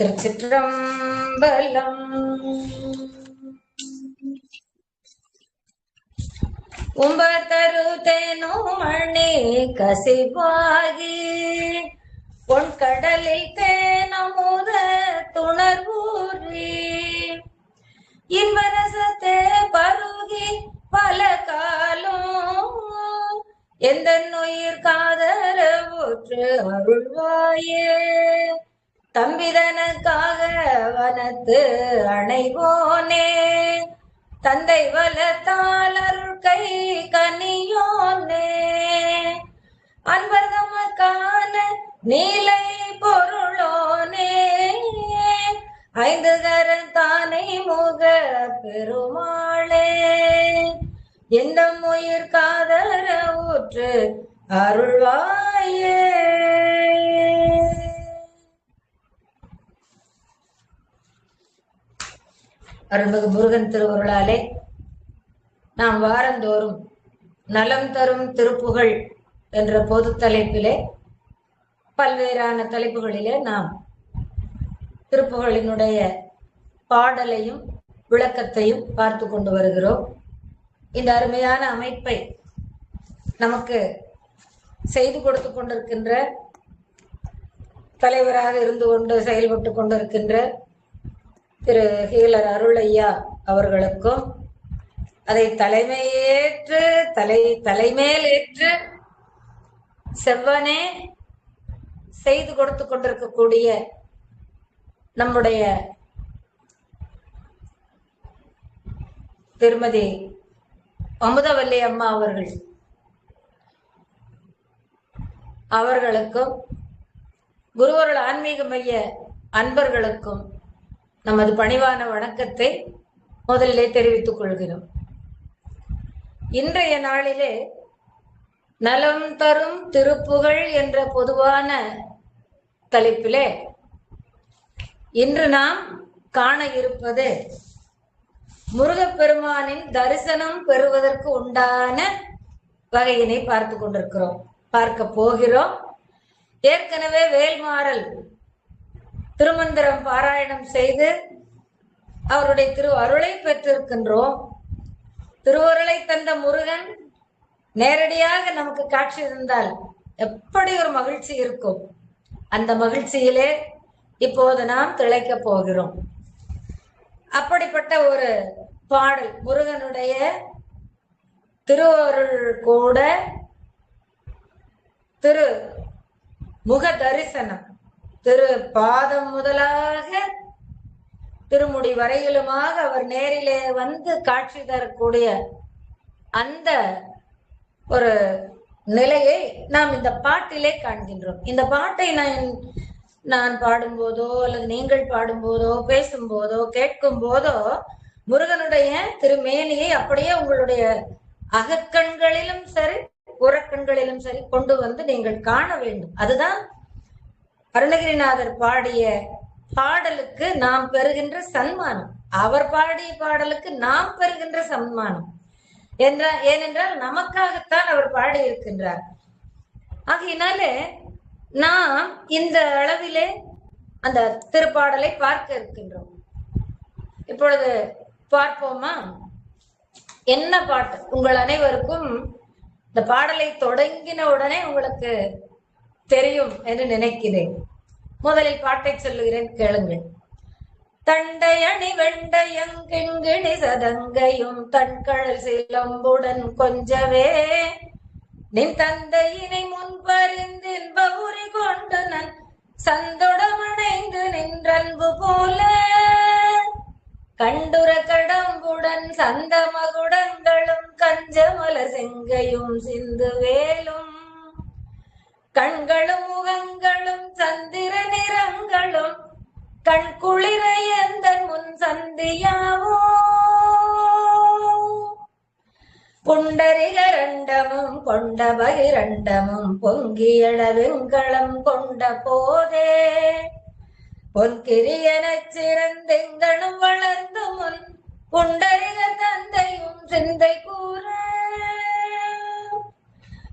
திருச்சிற்றம்பலம். உம்பதரு தேனுமணி கசிவாகி பொன்கடலில் தேனமுத துணர்வூரி இன்பரசத்தே பருகி பல காலம் எந்த நுயிர் காதரவுற்று அருள்வாயே. தம்பிதனுக்காக வனத்து அணைவோனே, தந்தை வலத்தால் அருள் கை கனியோனே, அன்பர் தமக்கான நீலை பொருளோனே, ஐந்து கரத்தானை முக பெருமாளே, எந்த உயிர் காதர ஊற்று அருள்வாயே. அருள்மிகு முருகன் திருவருளாலே நாம் வாரந்தோறும் நலம் தரும் திருப்புகழ் என்ற பொது தலைப்பிலே பல்வேறான தலைப்புகளிலே நாம் திருப்புகழினுடைய பாடலையும் விளக்கத்தையும் பார்த்து கொண்டு வருகிறோம். இந்த அருமையான அமைப்பை நமக்கு செய்து கொடுத்து கொண்டிருக்கின்ற, தலைவராக இருந்து கொண்டு செயல்பட்டு கொண்டிருக்கின்ற திரு ஹீலர் அருளையா அவர்களுக்கும், அதை தலைமேல் ஏற்று செவ்வனே செய்து கொடுத்து கொண்டிருக்கக்கூடிய நம்முடைய திருமதி அமுதவல்லி அம்மா அவர்களுக்கும், குருவருள் ஆன்மீக மைய அன்பர்களுக்கும் நமது பணிவான வணக்கத்தை முதலிலே தெரிவித்துக் கொள்கிறோம். இன்றைய நாளிலே நலம் தரும் திருப்புகழ் என்ற பொதுவான தலைப்பிலே இன்று நாம் காண இருப்பது முருகப்பெருமானின் தரிசனம் பெறுவதற்கு உண்டான வகையினை பார்க்க போகிறோம். ஏற்கனவே வேல்மாறல் திருமந்திரம் பாராயணம் செய்து அவருடைய திரு அருளை பெற்றிருக்கின்றோம். திருவருளை தந்த முருகன் நேரடியாக நமக்கு காட்சி இருந்தால் எப்படி ஒரு மகிழ்ச்சி இருக்கும். அந்த மகிழ்ச்சியிலே இப்போது நாம் திளைக்க போகிறோம். அப்படிப்பட்ட ஒரு பாடல், முருகனுடைய திருவருள் கூட திரு முக தரிசனம், திரு பாதம் முதலாக திருமுடி வரையிலுமாக அவர் நேரிலே வந்து காட்சி தரக்கூடிய அந்த ஒரு நிலையை நாம் இந்த பாட்டிலே காண்கின்றோம். இந்த பாட்டை நான் பாடும்போதோ அல்லது நீங்கள் பாடும்போதோ பேசும்போதோ கேட்கும் போதோ முருகனுடைய திருமேனியை அப்படியே உங்களுடைய அகக்கண்களிலும் சரி புறக்கண்களிலும் சரி கொண்டு வந்து நீங்கள் காண வேண்டும். அதுதான் அருணகிரிநாதர் பாடிய பாடலுக்கு நாம் பெறுகின்ற சன்மானம், அவர் பாடிய பாடலுக்கு நாம் பெறுகின்ற சன்மானம் ஏனென்றால் நமக்காகத்தான் அவர் பாடி இருக்கின்றார். ஆகையினாலே நாம் இந்த அளவிலே அந்த திருப்பாடலை பார்க்க இருக்கின்றோம். இப்பொழுது பார்ப்போமா? என்ன பாட்டு? உங்கள் அனைவருக்கும் இந்த பாடலை தொடங்கின உடனே உங்களுக்கு தெரியும் என்று நினைக்கிறேன். முதலில் பாட்டை சொல்லுகிறேன், கேளுங்கள். தண்டையணி வெண்டையங்கிணி சதங்கையும் தன்கழல் சிலம்புடன் கொஞ்சவே நின் தந்தையினை முன்பறிந்தின்ப உரி கொண்டு நன் சந்தொடமணைந்து நின்றன்பு போல கண்டுர கடம்புடன் சந்த மகுடங்களும் கஞ்சமல செங்கையும் சிந்து வேலும் கண்களும் முகங்களும் சந்திர நிறங்களும் கண் குளிரையந்தன் முன் சந்தியாவோ புண்டரிகரண்டமும் கொண்ட பகிரண்டமும் பொங்கியள வெண்களம் கொண்ட போதே பொன்கிரியனச் சிறந்தெங்கனும் வளர்ந்து முன் புண்டரிக தந்தையும் சிந்தை கூற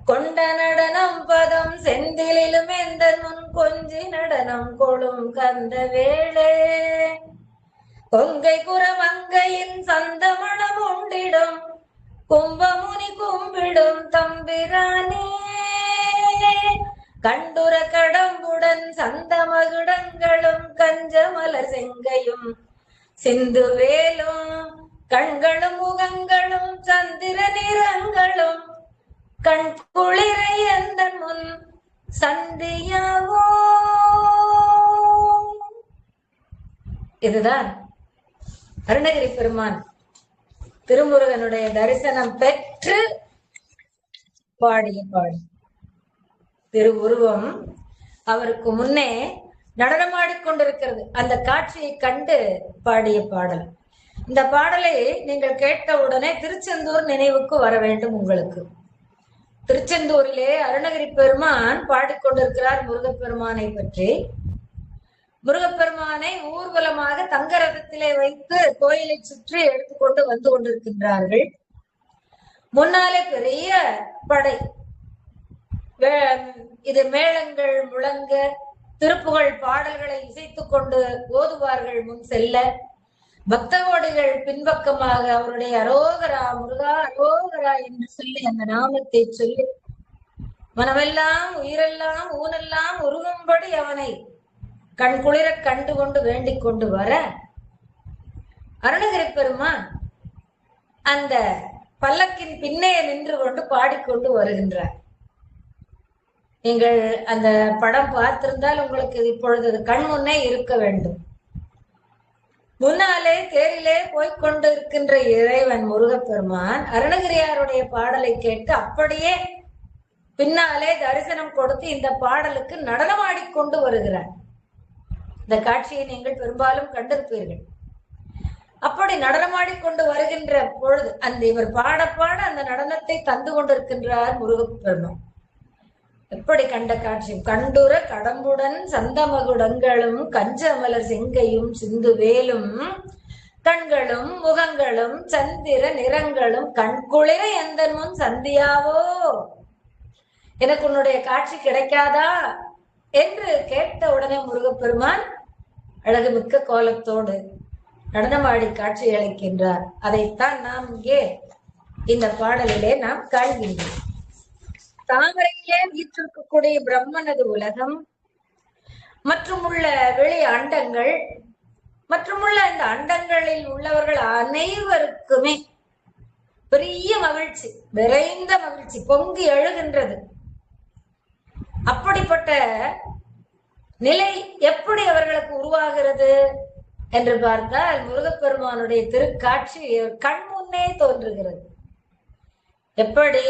கொண்ட நடனம் பதம் செந்திலும் எந்த முன் கொஞ்சி நடனம் கொளும் கந்த வேளே கொங்கை குரமங்கையின் சந்தமணம் உண்டிடும் கும்பமுனி கும்பிடும் தம்பிரானே கண்டுர கடம்புடன் சந்த மகுடங்களும் கஞ்சமலர் செங்கையும் சிந்து வேலும் கண்களும் முகங்களும் சந்திர நிறங்களும் கண் குளிரை எந்த முன் சந்தியாவோ. இதுதான் அருணகிரி பெருமான் திருமுருகனுடைய தரிசனம் பெற்று பாடிய பாடல். திருவுருவம் அவருக்கு முன்னே நடனமாடிக்கொண்டிருக்கிறது. அந்த காட்சியை கண்டு பாடிய பாடல். இந்த பாடலை நீங்கள் கேட்டவுடனே திருச்செந்தூர் நினைவுக்கு வர வேண்டும். உங்களுக்கு திருச்செந்தூரிலே அருணகிரி பெருமான் பாடிக்கொண்டிருக்கிறார் முருகப்பெருமானை பற்றி. முருகப்பெருமானை ஊர்வலமாக தங்க ரதத்திலே வைத்து கோயிலை சுற்றி எடுத்துக்கொண்டு வந்து கொண்டிருக்கின்றார்கள். முன்னாலே பெரிய படை, இது மேளங்கள் முழங்க திருப்புகழ் பாடல்களை இசைத்துக் கொண்டு ஓதுவார்கள் முன் செல்ல, பக்தகோடிகள் பின்பக்கமாக அவருடைய அரோகரா முருகா அரோகரா என்று சொல்லி அந்த நாமத்தை சொல்லி மனமெல்லாம் உயிரெல்லாம் ஊனெல்லாம் உருகும்படி அவனை கண்குளிர கண்டு கொண்டு வேண்டிக் கொண்டு வர, அருணகிரி பெருமான் அந்த பல்லக்கின் பின்னே நின்று கொண்டு பாடிக்கொண்டு வருகின்றார். நீங்கள் அந்த படம் பார்த்திருந்தால் உங்களுக்கு இப்பொழுது கண் முன்னே இருக்க வேண்டும். முன்னாலே தேரிலே போய்கொண்டு இருக்கின்ற இறைவன் முருகப்பெருமான் அருணகிரியாருடைய பாடலை கேட்டு அப்படியே பின்னாலே தரிசனம் கொடுத்து இந்த பாடலுக்கு நடனமாடிக்கொண்டு வருகிறார். இந்த காட்சியை நீங்கள் பெரும்பாலும் கண்டிருப்பீர்கள். அப்படி நடனமாடிக்கொண்டு வருகின்ற பொழுது அந்த இவர் பாட பாட அந்த நடனத்தை தந்து கொண்டிருக்கின்றார் முருகப்பெருமான். எப்படி கண்ட காட்சி! கண்டுர கடம்புடன் சந்தமகுடங்களும் கஞ்சமலர் செங்கையும் சிந்து வேலும் கண்களும் முகங்களும் சந்திர நிறங்களும் கண்குளிர எந்த முன் சந்தியாவோ. எனக்கு உன்னுடைய காட்சி கிடைக்காதா என்று கேட்ட உடனே முருகப்பெருமான் அழகு மிக்க கோலத்தோடு நடனமாடி காட்சி அளிக்கின்றார். அதைத்தான் நாம் இங்கே இந்த பாடலிலே நாம் காண்கின்றோம். தாமரையிலே வீற்றிருக்கக்கூடிய பிரம்மனது உலகம் மற்றும் உள்ள வெளி அண்டங்கள் மற்றும் உள்ள இந்த அண்டங்களில் உள்ளவர்கள் அனைவருக்குமே பெரிய மகிழ்ச்சி, விரைந்த மகிழ்ச்சி பொங்கி எழுகின்றது. அப்படிப்பட்ட நிலை எப்படி அவர்களுக்கு உருவாகிறது என்று பார்த்தால் முருகப்பெருமானுடைய திருக்காட்சி கண் முன்னே தோன்றுகிறது. எப்படி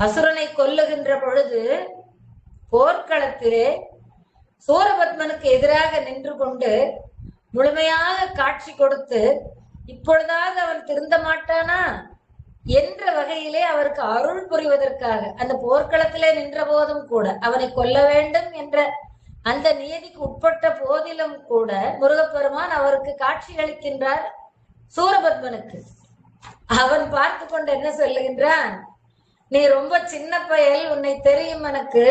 அசுரனை கொல்லுகின்ற பொழுது போர்க்களத்திலே சூரபத்மனுக்கு எதிராக நின்று கொண்டு முழுமையாக காட்சி கொடுத்து இப்பொழுதாவது அவன் திருந்த மாட்டானா என்ற வகையிலே அவருக்கு அருள் புரிவதற்காக அந்த போர்க்களத்திலே நின்ற போதும் கூட அவனை கொல்ல வேண்டும் என்ற அந்த நியதிக்கு உட்பட்ட போதிலும் கூட முருகப்பெருமான் அவருக்கு காட்சி அளிக்கின்றார் சூரபத்மனுக்கு. அவன் பார்த்து கொண்டு என்ன சொல்லுகின்றான், நீ ரொம்ப சின்ன பயல், உன்னை தெரியும் எனக்கு.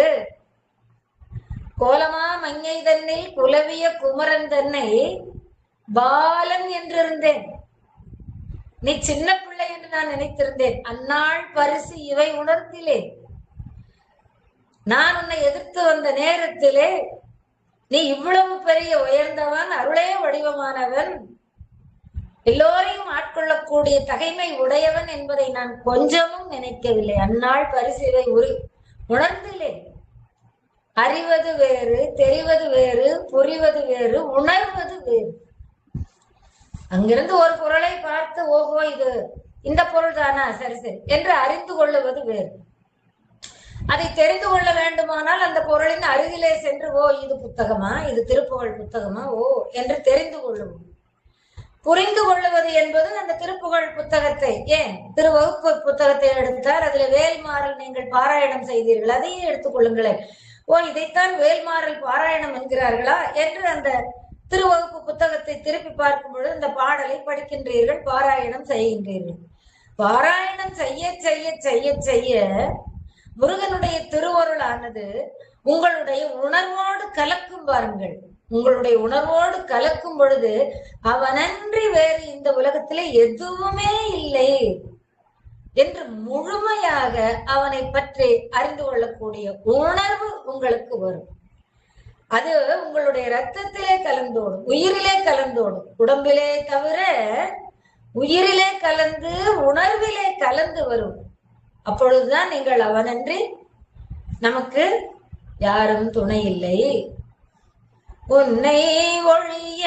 கோலமா மங்கை தன்னில் குலவிய குமரன் தன்னை பாலன் என்றிருந்தேன். நீ சின்ன பிள்ளை என்று நான் நினைத்திருந்தேன். அந்நாள் பரிசு இவை உணர்த்திலேன். நான் உன்னை எதிர்த்து வந்த நேரத்திலே நீ இவ்வளவு பெரிய உயர்ந்தவன், அருளே வடிவமானவன், எல்லோரையும் ஆட்கொள்ளக்கூடிய தகைமை உடையவன் என்பதை நான் கொஞ்சமும் நினைக்கவில்லை. அந்நாள் பரிசிலை உணர்ந்தில்லேன். அறிவது வேறு, தெரிவது வேறு, புரிவது வேறு, உணர்வது வேறு. அங்கிருந்து ஒரு பொருளை பார்த்து ஓஹோ இது இந்த பொருள் தானா, சரி சரி என்று அறிந்து கொள்ளுவது வேறு. அதை தெரிந்து கொள்ள வேண்டுமானால் அந்த பொருளின் அருகிலே சென்று ஓ இது புத்தகமா, இது திருப்புகழ் புத்தகமா, ஓ என்று தெரிந்து கொள்ளுவோம். புரிந்து கொள்ளுவது என்பது அந்த திருப்புகழ் புத்தகத்தை, ஏன் திருவகுப்பு புத்தகத்தை எடுத்தால் அதுல வேல்மாறல் நீங்கள் பாராயணம் செய்தீர்கள், அதையே எடுத்துக் கொள்ளுங்களேன். ஓ இதைத்தான் வேல்மாறல் பாராயணம் என்கிறார்களா என்று அந்த திருவகுப்பு புத்தகத்தை திருப்பி பார்க்கும் பொழுது இந்த பாடலை படிக்கின்றீர்கள், பாராயணம் செய்கின்றீர்கள். பாராயணம் செய்ய செய்ய செய்ய செய்ய முருகனுடைய திருவருளானது உங்களுடைய உணர்வோடு கலக்கும் பாருங்கள். உங்களுடைய உணர்வோடு கலக்கும் பொழுது அவனன்றி வேறு இந்த உலகத்திலே எதுவுமே இல்லை என்று முழுமையாக அவனை பற்றி அறிந்து கொள்ளக்கூடிய உணர்வு உங்களுக்கு வரும். அது உங்களுடைய ரத்தத்திலே கலந்தோடும், உயிரிலே கலந்தோடும். உடம்பிலே தவிர உயிரிலே கலந்து உணர்விலே கலந்து வரும். அப்பொழுதுதான் நீங்கள் அவனன்றி நமக்கு யாரும் துணை இல்லை, உன்னை ஒழிய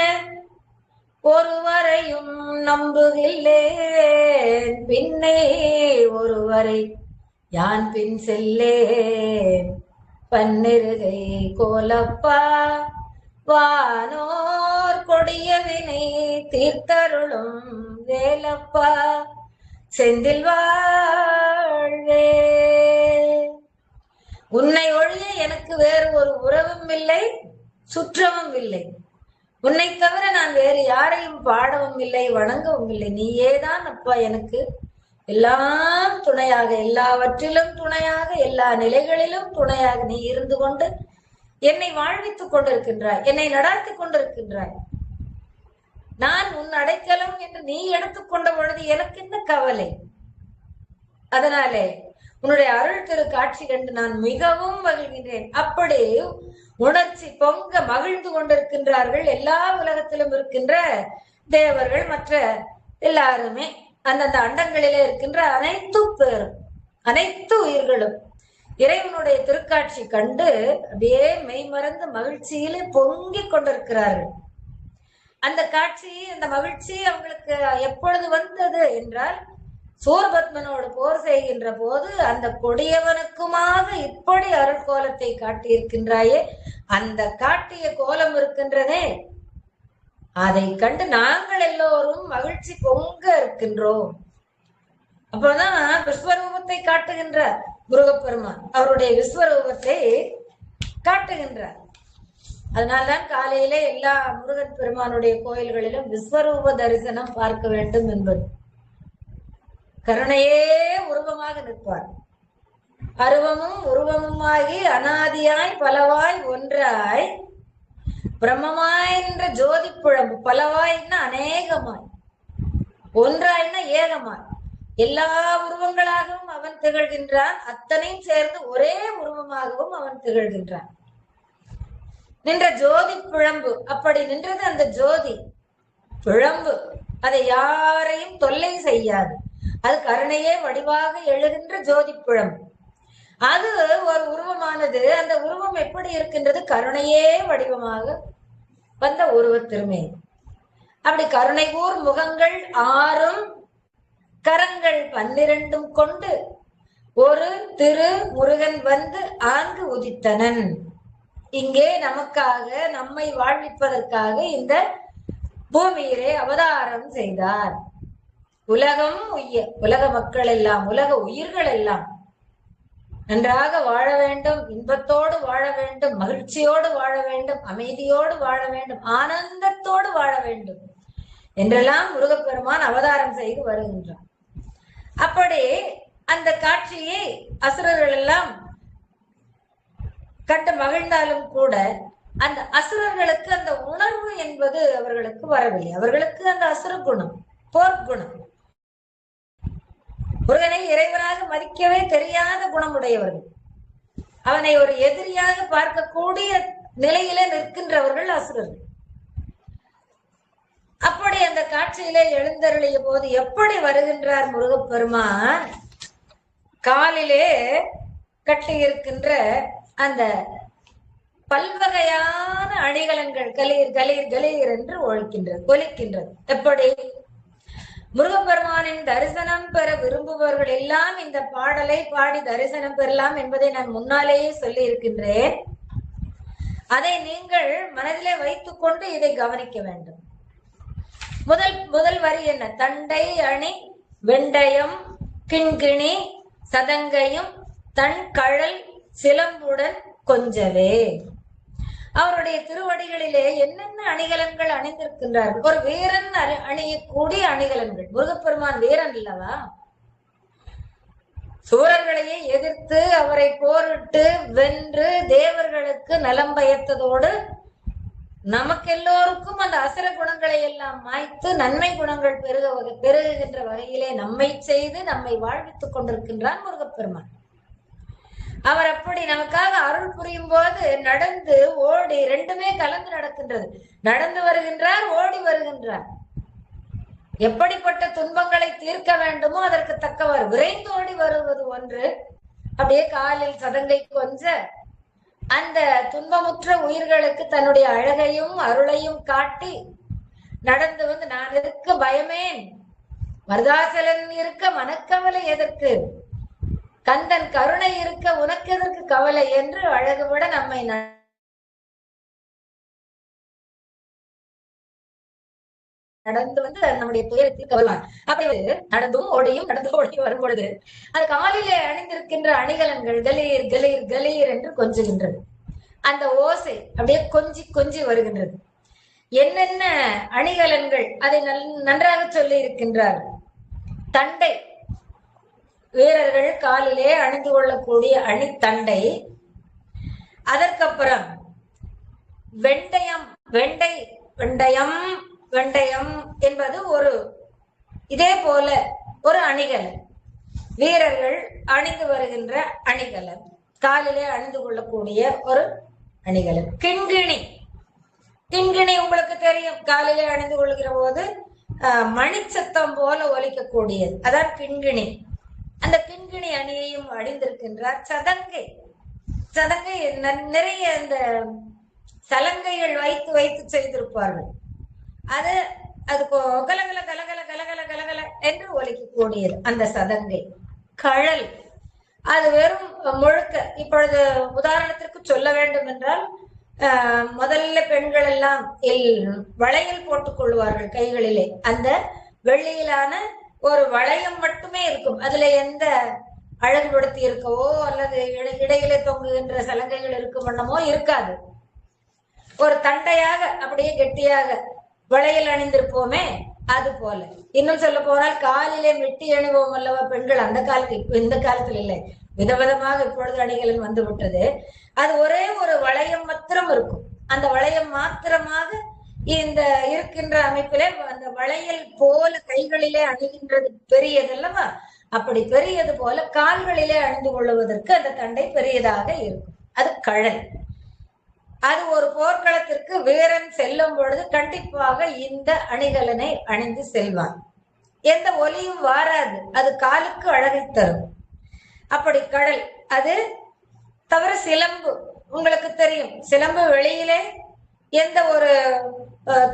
ஒருவரையும் நம்புகில்லேன், பின்னே ஒருவரை யான் பின் செல்லேன், பன்னிருகை கோலப்பா வானோர் கொடியவினை தீர்த்தருளும் வேலப்பா செந்தில் வாழ்வே. உன்னை ஒழிய எனக்கு வேறு ஒரு உறவும் இல்லை, சுற்றமும் இல்லை. உன்னை தவிர நான் வேறு யாரையும் பாடவும் இல்லை, வணங்கவும் இல்லை. நீயேதான் அப்பா எனக்கு எல்லாம் துணையாக, எல்லாவற்றிலும் துணையாக, எல்லா நிலைகளிலும் துணையாக நீ இருந்து கொண்டு என்னை வாழ்வித்துக் கொண்டிருக்கின்றாய், என்னை நடாத்தி கொண்டிருக்கின்றாய். நான் உன் அடைக்கலம் என்று நீ எடுத்துக்கொண்ட பொழுது எனக்கு என்ன கவலை? அதனாலே உன்னுடைய அருள் திரு காட்சி கண்டு நான் மிகவும் மகிழ்கின்றேன். அப்படி உணர்ச்சி பொங்க மகிழ்ந்து கொண்டிருக்கின்றார்கள் எல்லா உலகத்திலும் இருக்கின்ற தேவர்கள், மற்ற எல்லாருமே, அந்தந்த அண்டங்களிலே இருக்கின்ற அனைத்து பேரும், அனைத்து உயிர்களும் இறைவனுடைய திருக்காட்சி கண்டு அப்படியே மெய்மறந்து மகிழ்ச்சியிலே பொங்கிக் கொண்டிருக்கிறார்கள். அந்த காட்சி, அந்த மகிழ்ச்சி அவங்களுக்கு எப்பொழுது வந்தது என்றால், சூரபத்மனோடு போர் செய்கின்ற போது அந்த கொடியவனுக்குமாக இப்படி அருட்கோலத்தை காட்டியிருக்கின்றாயே, அந்த காட்டிய கோலம் இருக்கின்றதே, அதை கண்டு நாங்கள் எல்லோரும் மகிழ்ச்சி பொங்க இருக்கின்றோம். அப்போதான் விஸ்வரூபத்தை காட்டுகின்றார் முருகப்பெருமான், அவருடைய விஸ்வரூபத்தை காட்டுகின்றார். அதனால்தான் காலையிலே எல்லா முருகன் பெருமானுடைய கோயில்களிலும் விஸ்வரூப தரிசனம் பார்க்க வேண்டும் என்பது. கருணையே உருவமாக நிற்பார். அருவமும் உருவமுமாகி அனாதியாய் பலவாய் ஒன்றாய் பிரம்மமாய் என்ற ஜோதி புழம்பு. பலவாய்னா அநேகமாய், ஒன்றாய்னா ஏகமாய், எல்லா உருவங்களாகவும் அவன் திகழ்கின்றான். அத்தனையும் சேர்ந்து ஒரே உருவமாகவும் அவன் திகழ்கின்றான். நின்ற ஜோதி பிழம்பு, அப்படி நின்றது அந்த ஜோதி பிழம்பு. அதை யாரையும் தொல்லை செய்யாது. அது கருணையே வடிவாக எழுகின்ற ஜோதி பிழம்பு. அது ஒரு உருவமானது. அந்த உருவம் எப்படி இருக்கின்றது? கருணையே வடிவமாக வந்த உருவத்திருமே. அப்படி கருணை கூர் முகங்கள் 6ம் கரங்கள் 12ம் கொண்டு ஒரு திரு முருகன் வந்து ஆங்கு உதித்தனன். இங்கே நமக்காக, நம்மை வாழ்விப்பதற்காக இந்த பூமியிலே அவதாரம் செய்தார். உலகம் உய்ய, உலக மக்கள் எல்லாம், உலக உயிர்கள் எல்லாம் நன்றாக வாழ வேண்டும், இன்பத்தோடு வாழ வேண்டும், மகிழ்ச்சியோடு வாழ வேண்டும், அமைதியோடு வாழ வேண்டும், ஆனந்தத்தோடு வாழ வேண்டும் என்றெல்லாம் முருகப்பெருமான் அவதாரம் செய்து வருகின்றார். அப்படி அந்த காட்சியை அசுரர்கள் எல்லாம் கண்டு மகிழ்ந்தாலும் கூட அந்த அசுரர்களுக்கு அந்த உணர்வு என்பது அவர்களுக்கு வரவில்லை. அவர்களுக்கு அந்த அசுர குணம், போர்க்குணம், முருகனை இறைவனாக மதிக்கவே தெரியாத குணமுடையவர்கள், அவனை ஒரு எதிரியாக பார்க்கக்கூடிய நிலையிலே நிற்கின்றவர்கள் அசுரர்கள். அப்படி அந்த காட்சியிலே எழுந்தருளிய போது எப்படி வருகின்றார் முருகப்பெருமான்? காலிலே கட்டியிருக்கின்ற அந்த பல்வகையான அணிகலன்கள் கலீர் கலீர் கலீர் என்று ஒலிக்கின்றது. எப்படி? முருகப்பெருமானின் தரிசனம் பெற விரும்புபவர்கள் எல்லாம் இந்த பாடலை பாடி தரிசனம் பெறலாம் என்பதை நான் முன்னாலேயே சொல்லி இருக்கின்றேன். அதை நீங்கள் மனதிலே வைத்துக் கொண்டு இதை கவனிக்க வேண்டும். முதல் வரி என்ன? தண்டை அணி வெண்டயம் கிண்கிணி சதங்கையும் தன் கழல் சிலம்புடன் கொஞ்சவே. அவருடைய திருவடிகளிலே என்னென்ன அணிகலன்கள் அணிந்திருக்கின்றார்கள்? ஒரு வீரன் அணியக்கூடிய அணிகலன்கள். முருகப்பெருமான் வீரன் அல்லவா? சூரர்களையே எதிர்த்து அவரை போரிட்டு வென்று தேவர்களுக்கு நலம் பயத்ததோடு நமக்கு எல்லோருக்கும் அந்த அசுர குணங்களை எல்லாம் மாய்த்து நன்மை குணங்கள் பெருகுகின்ற வகையிலே நம்மை செய்து நம்மை வாழ்வித்துக் கொண்டிருக்கின்றான் முருகப்பெருமான். அவர் அப்படி நமக்காக அருள் புரியும் போது நடந்து ஓடி ரெண்டுமே கலந்து நடக்கின்றது. நடந்து வருகின்றார், ஓடி வருகின்றார். எப்படிப்பட்ட துன்பங்களை தீர்க்க வேண்டுமோ அதற்கு தக்கவர் விரைந்து ஓடி வருவது ஒன்று. அப்படியே காலில் சதங்கை கொஞ்ச அந்த துன்பமுற்ற உயிர்களுக்கு தன்னுடைய அழகையும் அருளையும் காட்டி நடந்து வந்து, நான் இருக்க பயமேன், மருதாசலன் இருக்க மனக்கவலை எதற்கு, கந்தன் கருணை இருக்க உனக்கு எதற்கு கவலை என்று அழகுபட நம்மை நடந்து வந்து நம்முடைய துயரத்தில் கவலான். அப்படி நடந்தும் ஓடியும் நடந்து ஓடி வரும் பொழுது அது காலிலே அணிந்திருக்கின்ற அணிகலன்கள் கலீர் கலீர் கலீர் என்று கொஞ்சுகின்றது. அந்த ஓசை அப்படியே கொஞ்சி கொஞ்சி வருகின்றது. என்னென்ன அணிகலன்கள் அதை நன்றாக சொல்லி இருக்கின்றார். தண்டை, வீரர்கள் காலிலே அணிந்து கொள்ளக்கூடிய அணித்தண்டை. அதற்கப்புறம் வெண்டயம், வெண்டயம் வெண்டயம் என்பது ஒரு இதே போல ஒரு அணிகலன், வீரர்கள் அணிந்து வருகின்ற அணிகலன், காலிலே அணிந்து கொள்ளக்கூடிய ஒரு அணிகலன். கிண்கிணி, கிண்கிணி உங்களுக்கு தெரியும், காலிலே அணிந்து கொள்கிற போது மணிச்சத்தம் போல ஒலிக்கக்கூடியது, அதான் கிண்கிணி. அந்த கிண்கிணி அணியையும் அணிந்திருக்கின்றார். சதங்கை, சதங்கை நிறைய இந்த சலங்கைகள் வைத்து வைத்து செய்திருப்பார்கள். அது கலகல கலகல கலகல கலகல என்று ஒலிக்கக்கூடியது அந்த சதங்கை. கழல், அது வெறும் முழுக்க. இப்பொழுது உதாரணத்திற்கு சொல்ல வேண்டும் என்றால், முதல்ல பெண்கள் எல்லாம் வளையல் போட்டுக் கொள்வார்கள் கைகளிலே. அந்த வெள்ளியிலான ஒரு வளையம் மட்டுமே இருக்கும். அதுல எந்த அழகுபடுத்தி இருக்கவோ அல்லது இடையிலே தொங்குகின்ற சலங்கைகள் இருக்கும் வண்ணமோ இருக்காது. ஒரு தண்டையாக அப்படியே கெட்டியாக வளையல் அணிந்திருப்போமே, அது போல. இன்னும் சொல்ல போனால் காலிலே மெட்டி அணிவோம் அல்லவா பெண்கள், அந்த காலத்தில், இந்த காலத்தில் இல்லை, விதவிதமாக இப்பொழுது அணிகலன் வந்து விட்டது. அது ஒரே ஒரு வளையம் மாத்திரம் இருக்கும். அந்த வளையம் மாத்திரமாக இந்த இருக்கின்ற அமைப்பிலே அந்த வளையல் போல கைகளிலே அணிகின்றது பெரியதல்லவா, அப்படி பெரியது போல கால்களிலே அணிந்து கொள்வதற்கு அந்த தண்டை பெரியதாக இருக்கும். அது கழல். அது ஒரு போர்க்களத்திற்கு வீரன் செல்லும் பொழுது கண்டிப்பாக இந்த அணிகலனை அணிந்து செல்வான். எந்த ஒலியும் வாராது, அது காலுக்கு அழகை தரும். அப்படி கடல். அது தவிர சிலம்பு, உங்களுக்கு தெரியும், சிலம்பு வெளியிலே எந்த ஒரு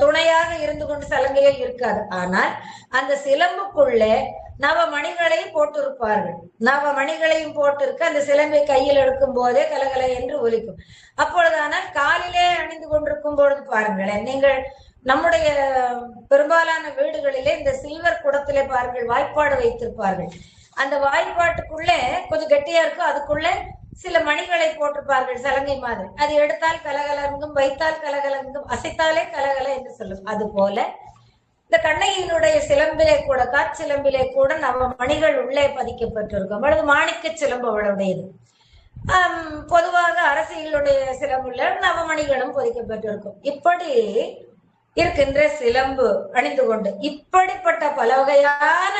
துணையாக இருந்து கொண்டு சலங்கையில் இருக்காது. ஆனால் அந்த சிலம்புக்குள்ளே நவமணிகளை போட்டிருப்பார்கள். நவமணிகளையும் போட்டிருக்க அந்த சிலம்பை கையில் எடுக்கும் போதே கலகல என்று ஒலிக்கும். அப்பொழுதானால் காலிலே அணிந்து கொண்டிருக்கும் பொழுது பாருங்களேன், நீங்கள் நம்முடைய பெரும்பாலான வீடுகளிலே இந்த சில்வர் குடத்திலே பாருங்கள் வாய்ப்பாடு வைத்திருப்பார்கள். அந்த வாய்ப்பாட்டுக்குள்ளே கொஞ்சம் கெட்டியா இருக்கும், அதுக்குள்ளே சில மணிகளை போட்டிருப்பார்கள் சலங்கை மாதிரி. அது எடுத்தால் கலகலங்கும், வைத்தால் கலகலங்கும், அசைத்தாலே கலகல என்று சொல்லும். அது போல இந்த கண்ணகியினுடைய சிலம்பிலே கூட, காற்சிலம்பிலே கூட நவ மணிகள் உள்ளே பதிக்கப்பட்டிருக்கும். அல்லது மாணிக்க சிலம்பு அவளுடையது. பொதுவாக அரசியலுடைய சிலம்புல நவமணிகளும் பொதிக்கப்பட்டிருக்கும். இப்படி இருக்கின்ற சிலம்பு அணிந்து கொண்டு இப்படிப்பட்ட பல வகையான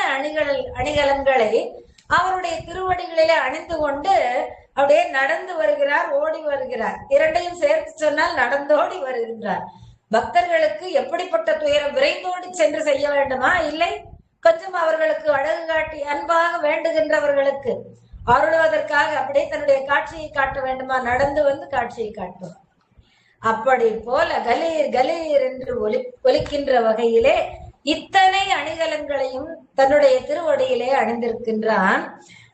அணிகலன்களை அவருடைய திருவடிகளிலே அணிந்து கொண்டு அப்படியே நடந்து வருகிறார், ஓடி வருகிறார். இரண்டையும் சேர்த்து சொன்னால் நடந்தோடி வருகின்றார். பக்தர்களுக்கு எப்படிப்பட்ட துயரம், விரைந்தோடி சென்று செய்ய வேண்டுமா? இல்லை, கொஞ்சம் அவர்களுக்கு அழகு காட்டி அன்பாக வேண்டுகின்றவர்களுக்கு அருளுவதற்காக அப்படியே தன்னுடைய காட்சியை காட்ட வேண்டுமா? நடந்து வந்து காட்சியை காட்டுவார். அப்படி போல கலீர் கலீர் என்று ஒலிக்கின்ற வகையிலே இத்தனை அணிகலன்களையும் தன்னுடைய திருவடியிலே அணிந்திருக்கின்றான்.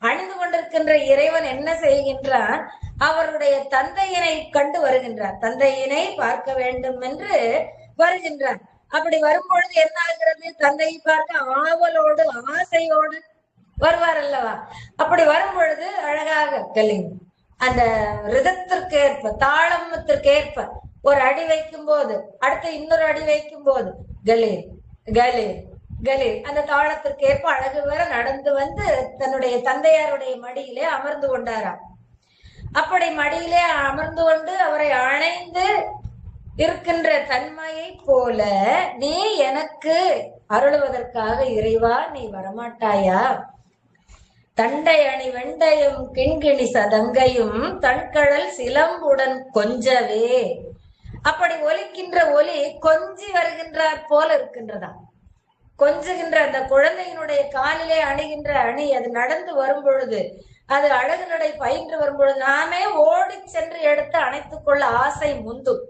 அணிந்து கொண்டிருக்கின்ற இறைவன் என்ன செய்கின்றான்? அவருடைய தந்தையினை கண்டு வருகின்றார். தந்தையினை பார்க்க வேண்டும் என்று வருகின்றார். அப்படி வரும்பொழுது என்ன ஆகிறது? தந்தையை பார்க்க ஆவலோடு ஆசையோடு வருவார் அல்லவா? அப்படி வரும் பொழுது அழகாக கலிங் அந்த ரிதத்திற்கு ஏற்ப, தாளமத்திற்கு ஏற்ப ஒரு அடி வைக்கும் போது அடுத்து இன்னொரு அடி வைக்கும் போது கலீர் கலீர் கலீல் அந்த தாளத்திற்கு ஏற்ப அழகு வேற நடந்து வந்து தன்னுடைய தந்தையாருடைய மடியிலே அமர்ந்து கொண்டாராம். அப்படி மடியிலே அமர்ந்து கொண்டு அவரை அணைந்து இருக்கின்ற தன்மையை போல நீ எனக்கு அருளுவதற்காக இறைவா நீ வரமாட்டாயா? தண்டை அணி வெண்டையும் கிண்கிணி சதங்கையும் தன்கடல் சிலம்புடன் கொஞ்சவே. அப்படி ஒலிக்கின்ற ஒலி கொஞ்சி வருகின்றார் போல இருக்கின்றதா. கொஞ்சுகின்ற அந்த குழந்தையினுடைய காலிலே அணிகின்ற அணி அது நடந்து வரும் பொழுது, அது அழகு நடை பயின்று வரும் பொழுது நாமே ஓடி சென்று எடுத்து அணைத்துக் கொள்ள ஆசை முந்தும்.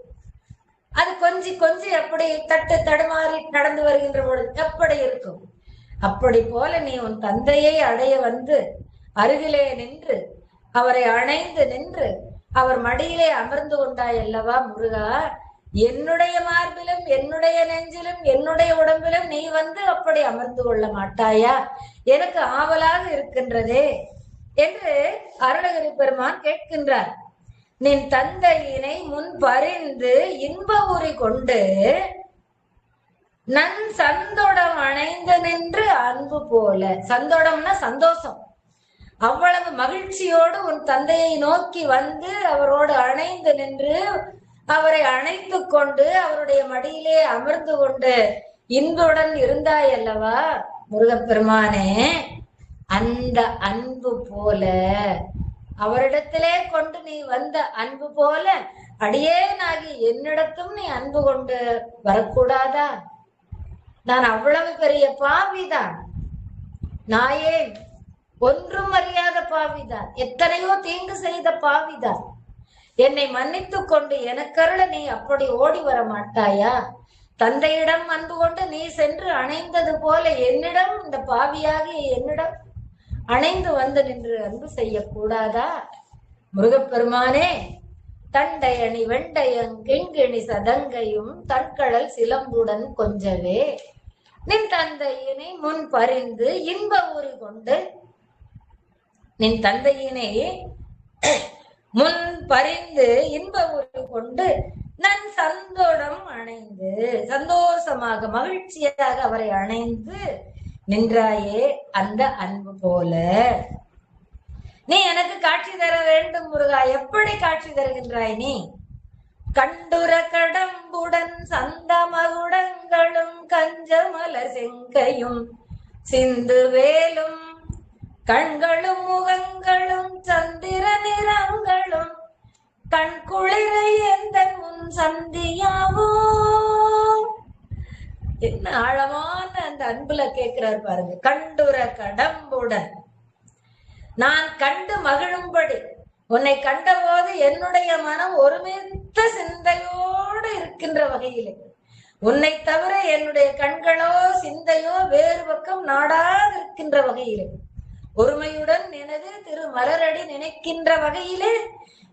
அது கொஞ்சி கொஞ்சி அப்படி தட்டு தடுமாறி நடந்து வருகின்ற பொழுது எப்படி இருக்கும்? அப்படி போல நீ உன் தந்தையை அடைய வந்து அருகிலே நின்று அவரை அணைந்து நின்று அவர் மடியிலே அமர்ந்து கொண்டாய் அல்லவா முருகா. என்னுடைய மார்பிலும் என்னுடைய நெஞ்சிலும் என்னுடைய உடம்பிலும் நீ வந்து அப்படி அமர்ந்து கொள்ள மாட்டாயா? எனக்கு ஆவலாக இருக்கின்றதே என்று அருணகிரி பெருமான் கேட்கின்றார். நின் தந்தையினை முன் பறிந்து இன்ப உரி கொண்டு நன் சந்தோடம் அணைந்து நின்று அன்பு போல. சந்தோடம்னா சந்தோஷம். அவ்வளவு மகிழ்ச்சியோடு உன் தந்தையை நோக்கி வந்து அவரோடு அணைந்து நின்று அவரை அணைத்து கொண்டு அவருடைய மடியிலே அமர்ந்து கொண்டு இன்புடன் இருந்தாய் அல்லவா முருகப்பெருமானே. அந்த அன்பு போல அவரிடத்திலே கொண்டு நீ வந்த அன்பு போல அடியேனாகி என்னிடத்தும் நீ அன்பு கொண்டு வரக்கூடாதா? நான் அவ்வளவு பெரிய பாவிதான். நாயேன் ஒன்றும் அறியாத பாவிதான். எத்தனையோ தீங்கு செய்த பாவிதான். என்னை மன்னித்து கொண்டு எனக்கருள நீ அப்படி ஓடி வர மாட்டாயா? தந்தையிடம் அன்பு கொண்டு நீ சென்று அணைந்தது போல என்னிடம், இந்த பாவியாகி என்னிடம் அணைந்து வந்து நின்று அன்பு செய்யக்கூடாதா? முருகப்பெருமானே, தண்டை அணி வெண்டையும் கிண்கிணி சதங்கையும் தற்கடல் சிலம்புடன் கொஞ்சவே. நின் தந்தையினை முன் பறிந்து இன்ப ஊறி கொண்டு, நின் தந்தையினை முன் பறிந்து இன்ப ஊறி கொண்டு நன் சந்தோடம் அணைந்து சந்தோஷமாக மகிழ்ச்சியாக அவரை அணைந்து நின்றாயே அந்த அன்பு போல நீ எனக்கு காட்சி தர வேண்டும் முருகா. எப்படி காட்சி தருகின்றாய் நீ? கண்டுர கடம்புடன் சந்த மகுடங்களும் கஞ்சமல செங்கையும் சிந்து வேலும் கண்களும் முகங்களும் சந்திர நிறங்களும் கண் குளிரை எந்த முன் சந்தியாவோ. என்ன ஆழமான அந்த அன்புல கேட்கிறார் பாருங்க. கண்டுர கடம்புடன் நான் கண்டு மகிழும்படி, உன்னை கண்ட போது என்னுடைய மனம் ஒருமித்த சிந்தையோடு இருக்கின்ற வகையிலே, உன்னை தவிர என்னுடைய கண்களோ சிந்தையோ வேறு பக்கம் நாடாக இருக்கின்ற வகையிலே, ஒருமையுடன் எனது திரு மலரடி நினைக்கின்ற வகையிலே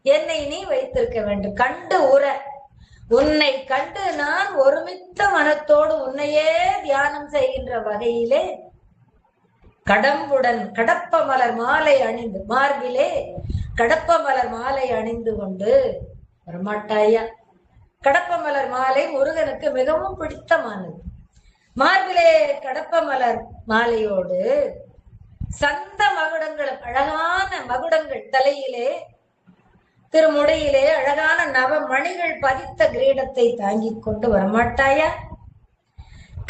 என்னை நீ வைத்திருக்க வேண்டும். கண்டு உற, உன்னை கண்டு நான் ஒருமித்த மனத்தோடு உன்னையே தியானம் செய்கின்ற வகையிலே கடம்புடன் கடப்ப மலர் மாலை அணிந்து, மார்பிலே கடப்ப மலர் மாலை அணிந்து கொண்டு வரமாட்டாயா? கடப்ப மலர் மாலை முருகனுக்கு மிகவும் பிடித்தமானது. மார்பிலே கடப்ப மலர் மாலையோடு சந்த மகுடங்களும், அழகான மகுடங்கள் தலையிலே திருமுடியிலே அழகான நவ மணிகள் பதித்த கிரீடத்தை தாங்கிக் கொண்டு வரமாட்டாயா?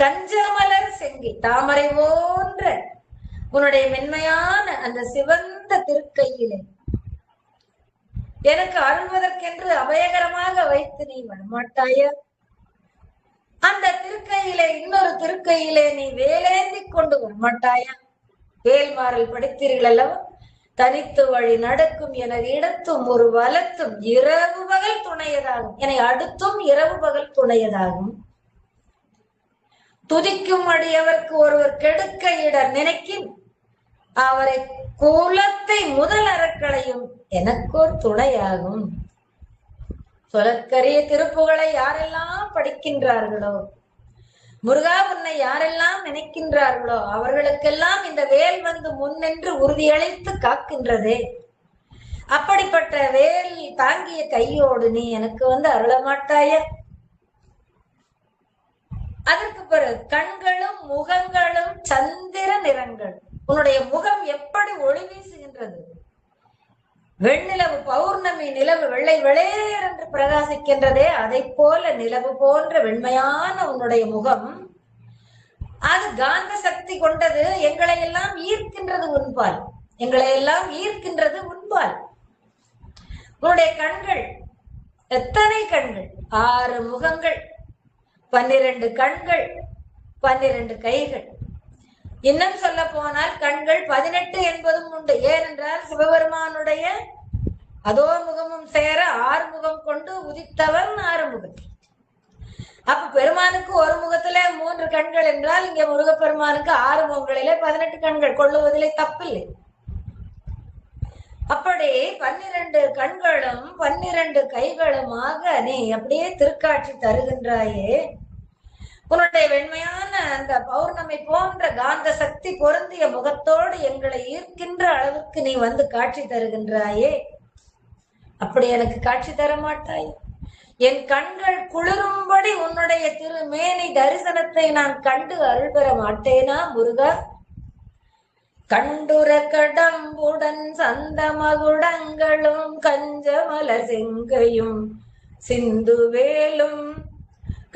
கஞ்சமலர் செங்கி தாமரை போன்ற உன்னுடைய மென்மையான அந்த சிவந்த திருக்கையிலே எனக்கு அருள்வதற்கென்று அபயகரமாக வைத்து நீ வரமாட்டாயா? அந்த திருக்கையிலே இன்னொரு திருக்கையிலே நீ வேலேந்தி கொண்டு வரமாட்டாயா? வேல்மாறல் படித்தீர்கள் அல்லவா? தனித்து வழி நடக்கும் எனது இடத்தும் ஒரு வலத்தும் இரவு பகல் துணையதாகும், என்னை அடுத்தும் இரவு பகல் துணையதாகும். துதிக்கும் அடியவர்க்கு ஒருவர் கெடுக்க இடர் நினைக்கின் அவரை குலத்தை முதல் அறக்களையும் எனக்கோர் துணையாகும். சொலற்கரிய திருப்புகளை யாரெல்லாம் படிக்கின்றார்களோ, முருகா உன்னை யாரெல்லாம் நினைக்கின்றார்களோ அவர்களுக்கெல்லாம் இந்த வேல் வந்து முன்னின்று உறுதியளித்து காக்கின்றதே. அப்படிப்பட்ட வேல் தாங்கிய கையோடு நீ எனக்கு வந்து அருள மாட்டாய? அதற்கு பெரு கண்களும் முகங்களும் சந்திர நிறங்கள். உன்னுடைய முகம் எப்படி ஒளி வீசுகின்றது! வெண்ணிலவு பௌர்ணமி நிலவு வெள்ளை வெளையர் என்று பிரகாசிக்கின்றதே, அதை போல நிலவு போன்ற வெண்மையான உன்னுடைய முகம் அது காந்த சக்தி கொண்டது. எங்களை எல்லாம் ஈர்க்கின்றது உன்பால், எங்களை எல்லாம் ஈர்க்கின்றது உன்பால். உன்னுடைய கண்கள் எத்தனை கண்கள்! 6 முகங்கள், 12 கண்கள், 12 கைகள். இன்னும் சொல்ல போனால் கண்கள் 18 என்பதும் உண்டு. ஏனென்றால் சிவபெருமானுடைய அதோ முகமும் சேர 6 முகம் கொண்டு உதித்தவன் 6 முகம். அப்ப பெருமானுக்கு ஒரு முகத்துல 3 கண்கள் என்றால் இங்கே முருகப்பெருமானுக்கு 6 முகங்களிலே 18 கண்கள் கொள்ளுவதிலே தப்பில்லை. அப்படி 12 கண்களும் 12 கைகளுமாக நீ அப்படியே திருக்காட்சி தருகின்றாயே. உன்னுடைய வெண்மையான அந்த பௌர்ணமி போன்ற காந்த சக்தி பொருந்திய முகத்தோடு எங்களை ஈர்க்கின்ற அளவுக்கு நீ வந்து காட்சி தருகின்றாயே. அப்படி எனக்கு காட்சி தர மாட்டாய்? என் கண்கள் குளிரும்படி உன்னுடைய திருமேனி தரிசனத்தை நான் கண்டு அருள் பெற மாட்டேனா முருகா? கண்டுர கடம்புடன் சந்த மகுடங்களும் கஞ்சமல செங்கையும் சிந்துவேலும்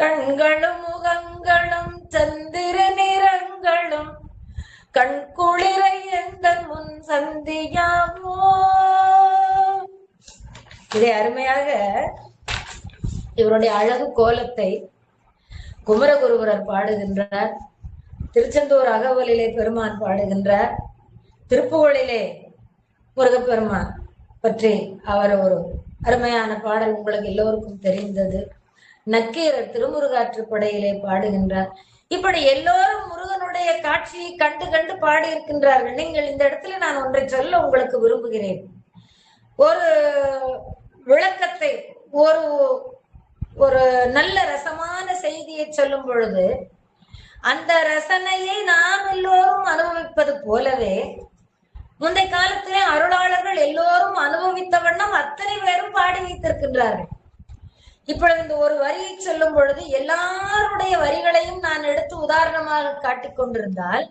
கண்களும் முகங்களும் சந்திர நிறங்களும் கண்குளிரை எந்த முன் சந்தியாமோ. இதை அருமையாக இவருடைய அழகு கோலத்தை குமரகுருபரர் பாடுகின்றார். திருச்செந்தூர் அகவலிலே பெருமான் பாடுகின்றார். திருப்புகழிலே முருகப்பெருமான் பற்றி அவர் ஒரு அருமையான பாடல் உங்களுக்கு எல்லோருக்கும் தெரிந்தது. நக்கீரர் திருமுருகாற்றுப்படையிலே பாடுகின்றார். இப்படி எல்லோரும் முருகனுடைய காட்சியை கண்டு கண்டு பாடி இருக்கின்றார்கள். நீங்கள் இந்த இடத்துல நான் ஒன்றை சொல்ல உங்களுக்கு விரும்புகிறேன். ஒரு விளக்கத்தை, ஒரு ஒரு நல்ல ரசமான செய்தியை சொல்லும் பொழுது அந்த ரசனையை நாம் எல்லோரும் அனுபவிப்பது போலவே முந்தைய காலத்திலே அருளாளர்கள் எல்லோரும் அனுபவித்த வண்ணம் அத்தனை பேரும் பாடி வைத்திருக்கின்றார்கள். இப்பொழுது இந்த ஒரு வரியை சொல்லும் பொழுது எல்லாருடைய வரிகளையும் நான் எடுத்து உதாரணமாக காட்டிக் கொண்டிருந்தால்